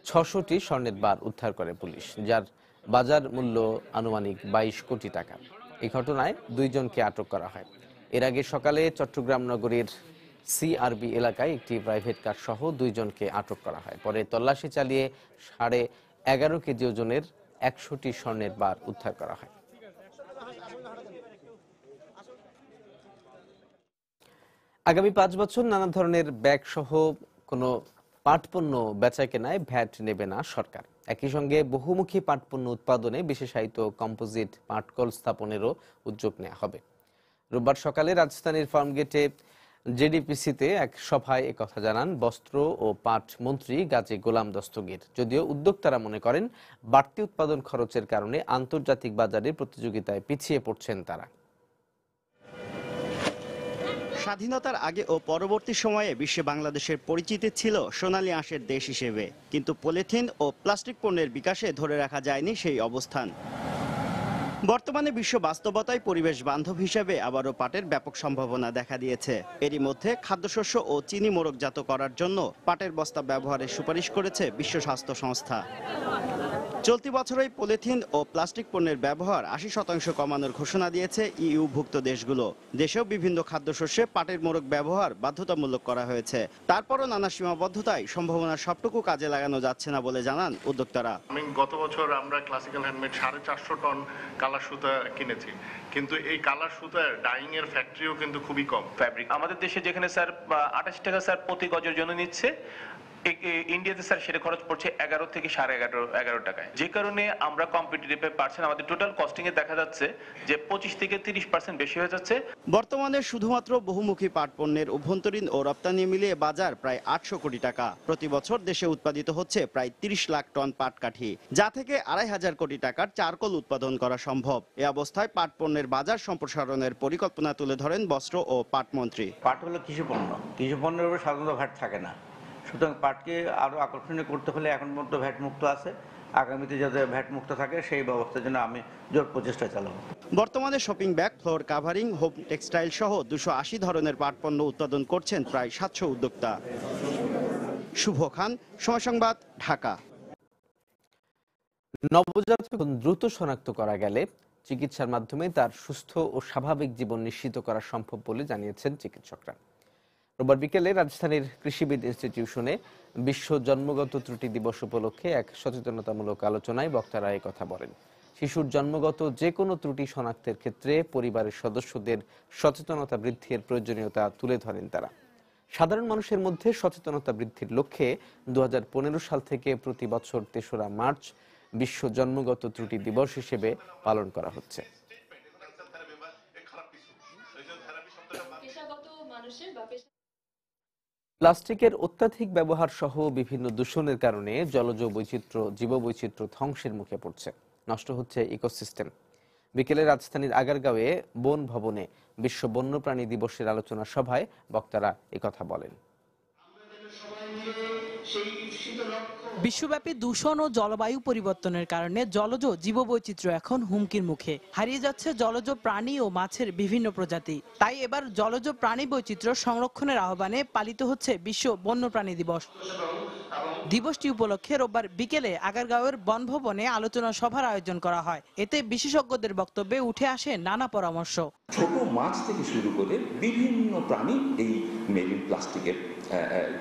600টি স্বর্ণের বার উদ্ধার করে পুলিশ, যার বাজার মূল্য আনুমানিক 22 কোটি টাকা। এই ঘটনায় 2 জনকে আটক করা হয়। এর আগে সকালে চট্টগ্রাম নগরীর সিআরবি এলাকায় একটি প্রাইভেট কার সহ 2 জনকে আটক করা হয়। পরে তল্লাশি চালিয়ে 11.5 কেজি ওজনের 100টি স্বর্ণের বার উদ্ধার করা হয়। আগামী 5 বছর নানা ধরনের ব্যাগ সহ কোনো পাটপণ্য বেচাকেনায় ভ্যাট নেবে না সরকার। একই সঙ্গে বহুমুখী পাটপণ্য উৎপাদনে বিশেষায়িত কম্পোজিট পাটকল স্থাপনেরও উদ্যোগ নেওয়া হবে। রোববার সকালে রাজধানীর ফার্মগেটে জেডিপিসিতে এক সভায় একথা জানান বস্ত্র ও পাট মন্ত্রী গাজী গোলাম দস্তগীর। যদিও উদ্যোক্তারা মনে করেন বাড়তি উৎপাদন খরচের কারণে আন্তর্জাতিক বাজারে প্রতিযোগিতায় পিছিয়ে পড়ছেন তারা। স্বাধীনতার আগে ও পরবর্তী সময়ে বিশ্বে বাংলাদেশের পরিচিতি ছিল সোনালী আঁশের দেশ হিসেবে, কিন্তু পলিথিন ও প্লাস্টিক পণ্যের বিকাশে ধরে রাখা যায়নি সেই অবস্থান। বর্তমানে বিশ্ব বাস্তবতায় পরিবেশ বান্ধব হিসেবে আবারও পাটের ব্যাপক সম্ভাবনা দেখা দিয়েছে। এরই মধ্যে খাদ্যশস্য ও চিনি মোড়কজাত করার জন্য পাটের বস্তা ব্যবহারের সুপারিশ করেছে বিশ্ব স্বাস্থ্য সংস্থা। চলতি বছরেই পলিথিন ও প্লাস্টিক পণ্যের ব্যবহার ৮০% কমানোর ঘোষণা দিয়েছে ইইউভুক্ত দেশগুলো। দেশেও বিভিন্ন খাদ্যশস্যে পাটের মোড়ক ব্যবহার বাধ্যতামূলক করা হয়েছে। তারপরও নানা সীমাবদ্ধতায় সম্ভাবনার সবটুকু কাজে লাগানো যাচ্ছে না বলে জানান উদ্যোক্তারা। গত বছর আমরা ক্লাসিক্যাল হ্যান্ডমেড 450 টন কালার সুতা কিনেছি, কিন্তু এই কালার সুতার ডাইং এর ফ্যাক্টরিও কিন্তু খুবই কম। ফ্যাব্রিক আমাদের দেশে যেখানে স্যার 28 টাকা স্যার প্রতি গজের জন্য নিচ্ছে, ইন্ডিয়াতে স্যার সেটা খরচ পড়ছে 11 থেকে 11.5 টাকায়, যে কারণে আমরা কম্পিটিটিভে পারছেন। আমাদের টোটাল কস্টিং এ দেখা যাচ্ছে যে 25 থেকে 30% বেশি হয়ে যাচ্ছে। বর্তমানে শুধুমাত্র বহুমুখী পাট পণ্যের অভ্যন্তরীণ ও রপ্তানি মিলিয়ে বাজার প্রায় 800 কোটি টাকা। প্রতি বছর দেশে উৎপাদিত হচ্ছে প্রায় 30 লাখ টন পাট কাঠি, যা থেকে 2,500 কোটি টাকার চারকোল উৎপাদন করা সম্ভব। এ অবস্থায় পাট পণ্যের বাজার সম্প্রসারণের পরিকল্পনা তুলে ধরেন বস্ত্র ও পাট মন্ত্রী। পাট হলো কৃষি পণ্য, কৃষি পণ্যের উপর সাধারণত ভ্যাট থাকে না, সুতরাং পাটকে আরো আকর্ষণীয় করতে হলে এখন পর্যন্ত ভ্যাট মুক্ত আছে, আগামীতে যাতে ভ্যাট মুক্ত থাকে সেই ব্যবস্থার জন্য আমি জোর প্রচেষ্টা চালাবো। বর্তমানে shopping bag, floor covering, home textile সহ 280 ধরনের পাট পণ্য উৎপাদন করছেন প্রায় 700 উদ্যোক্তা। শুভ খান, সময় সংবাদ, ঢাকা। নবজাতক দ্রুত শনাক্ত করা গেলে চিকিৎসার মাধ্যমে তার সুস্থ ও স্বাভাবিক জীবন নিশ্চিত করা সম্ভব বলে জানিয়েছেন চিকিৎসকরা। রোববার বিকেলে রাজধানীর কৃষিবিদ ইনস্টিটিউশনে বিশ্ব জন্মগত ত্রুটি দিবস উপলক্ষে এক সচেতনতামূলক আলোচনায় বক্তারা কথা বলেন। শিশুর জন্মগত যে কোনো ত্রুটি শনাক্তের ক্ষেত্রে পরিবারের সদস্যদের সচেতনতা বৃদ্ধির প্রয়োজনীয়তা তুলে ধরেন তারা। সাধারণ মানুষের মধ্যে সচেতনতা বৃদ্ধির লক্ষ্যে 2015 সাল থেকে প্রতি বছর 3রা মার্চ বিশ্ব জন্মগত ত্রুটি দিবস হিসেবে পালন করা হচ্ছে। প্লাস্টিকের অত্যাধিক ব্যবহার সহ বিভিন্ন দূষণের কারণে জলজ বৈচিত্র্য, জীববৈচিত্র্য ধ্বংসের মুখে পড়ছে, নষ্ট হচ্ছে ইকোসিস্টেম। বিকেলে রাজধানীর আগারগাঁওয়ে বন ভবনে বিশ্ব বন্যপ্রাণী দিবসের আলোচনা সভায় বক্তারা একথা বলেন। বিশ্বব্যাপী দূষণ ও জলবায়ু পরিবর্তনের কারণে জলজ জীববৈচিত্র্য এখন হুমকির মুখে। হারিয়ে যাচ্ছে জলজ প্রাণী ও মাছের বিভিন্ন প্রজাতি। তাই এবার জলজ প্রাণী বৈচিত্র্য সংরক্ষণের আহ্বানে পালিত হচ্ছে বিশ্ব বন্যপ্রাণী দিবস। দিবসটি উপলক্ষে রোববার বিকেলে আগারগাঁওয়ের বনভবনে আলোচনা সভার আয়োজন করা হয়। এতে বিশেষজ্ঞদের বক্তব্যে উঠে আসে নানা পরামর্শ। ছোট মাছ থেকে শুরু করে বিভিন্ন প্রাণী এই মেরিন প্লাস্টিকের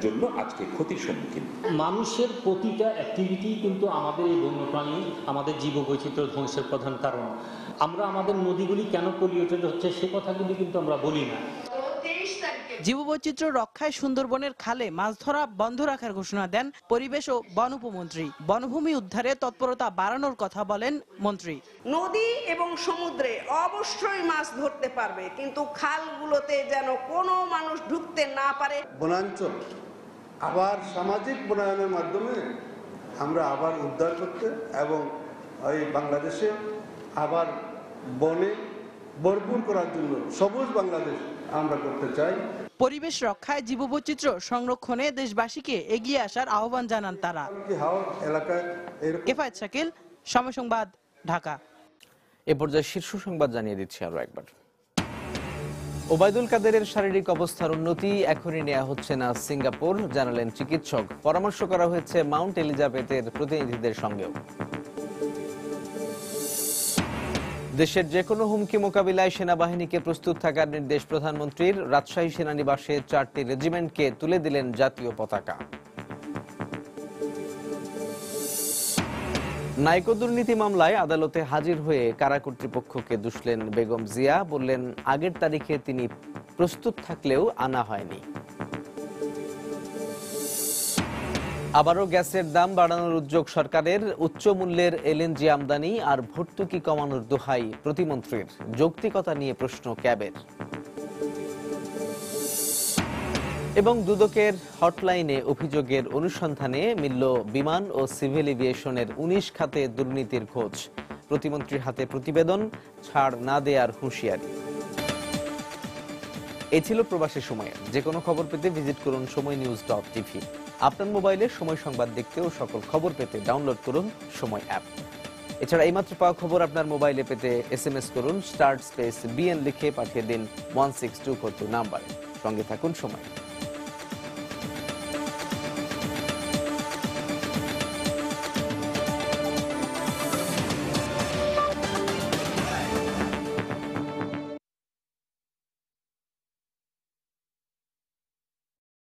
জন্য আজকে ক্ষতির সম্মুখীন। মানুষের প্রতিটা অ্যাক্টিভিটি কিন্তু আমাদের এই বন্যপ্রাণী, আমাদের জীববৈচিত্র্য ধ্বংসের প্রধান কারণ। আমরা আমাদের নদীগুলি কেন পলিউটেড হচ্ছে সে কথাগুলি কিন্তু আমরা বলি না। জীববৈচিত্র্য রক্ষায় সুন্দরবনের খালে মাছ ধরা বন্ধ রাখার ঘোষণা দেন পরিবেশ ও বন উপমন্ত্রী। বনভূমি উদ্ধারে তৎপরতা বাড়ানোর কথা বলেন মন্ত্রী। নদী এবং সমুদ্রে অবশ্যই মাছ ধরতে পারবে, কিন্তু খালগুলোতে যেন কোনো মানুষ ঢুকতে না পারে। বনাঞ্চল আবার সামাজিক বনায়নের মাধ্যমে আমরা আবার উদ্ধার করতে এবং এই বাংলাদেশে আবার বনে ভরপুর করার জন্য সবুজ বাংলাদেশ আমরা করতে চাই। পরিবেশ রক্ষায় জীববৈচিত্র্য সংরক্ষণে দেশবাসীকে এগিয়ে আসার আহ্বান জানান তারা। এফআইএচ শাকিল, সময় সংবাদ, ঢাকা। এ পর্যায়ে শীর্ষ সংবাদ জানিয়ে দিচ্ছি আরো একবার। ওবায়দুল কাদেরের শারীরিক অবস্থার উন্নতি এখনই নেওয়া হচ্ছে না সিঙ্গাপুর, জানালেন চিকিৎসক। পরামর্শ করা হয়েছে মাউন্ট এলিজাবেথের প্রতিনিধিদের সঙ্গেও। দেশের যে কোনো হুমকি মোকাবিলায় সেনাবাহিনীকে প্রস্তুত থাকার নির্দেশ প্রধানমন্ত্রীর। রাজশাহী সেনানিবাসে 4টি রেজিমেন্টকে তুলে দিলেন জাতীয় পতাকা। নাইকো দুর্নীতি মামলায় আদালতে হাজির হয়ে কারা কর্তৃপক্ষকে দুষলেন বেগম জিয়া। বললেন আগের তারিখে তিনি প্রস্তুত থাকলেও আনা হয়নি। আবারও গ্যাসের দাম বাড়ানোর উদ্যোগ সরকারের। উচ্চ মূল্যের এলএনজি আমদানি আর ভর্তুকি কমানোর দোহাই প্রতিমন্ত্রীর। যৌক্তিকতা নিয়ে প্রশ্ন ক্যাবের। এবং দুদকের হটলাইনে অভিযোগের অনুসন্ধানে মিলল বিমান ও সিভিল এভিয়েশনের ১৯ খাতে দুর্নীতির খোঁজ। প্রতিমন্ত্রীর হাতে প্রতিবেদন, ছাড় না দেয়ার হুঁশিয়ারি। এই ছিল প্রবাসী সময়ে। যে কোনো খবর পেতে ভিজিট করুন সময়নিউজ.tv। আপনার মোবাইলে সময় সংবাদ দেখতে ও সকল খবর পেতে ডাউনলোড করুন সময় অ্যাপ। এছাড়া এইমাত্র পাওয়া খবর আপনার মোবাইলে পেতে SMS করুন *BN লিখে পাঠিয়ে দিন 16242 নাম্বারে। সঙ্গে থাকুন সময়।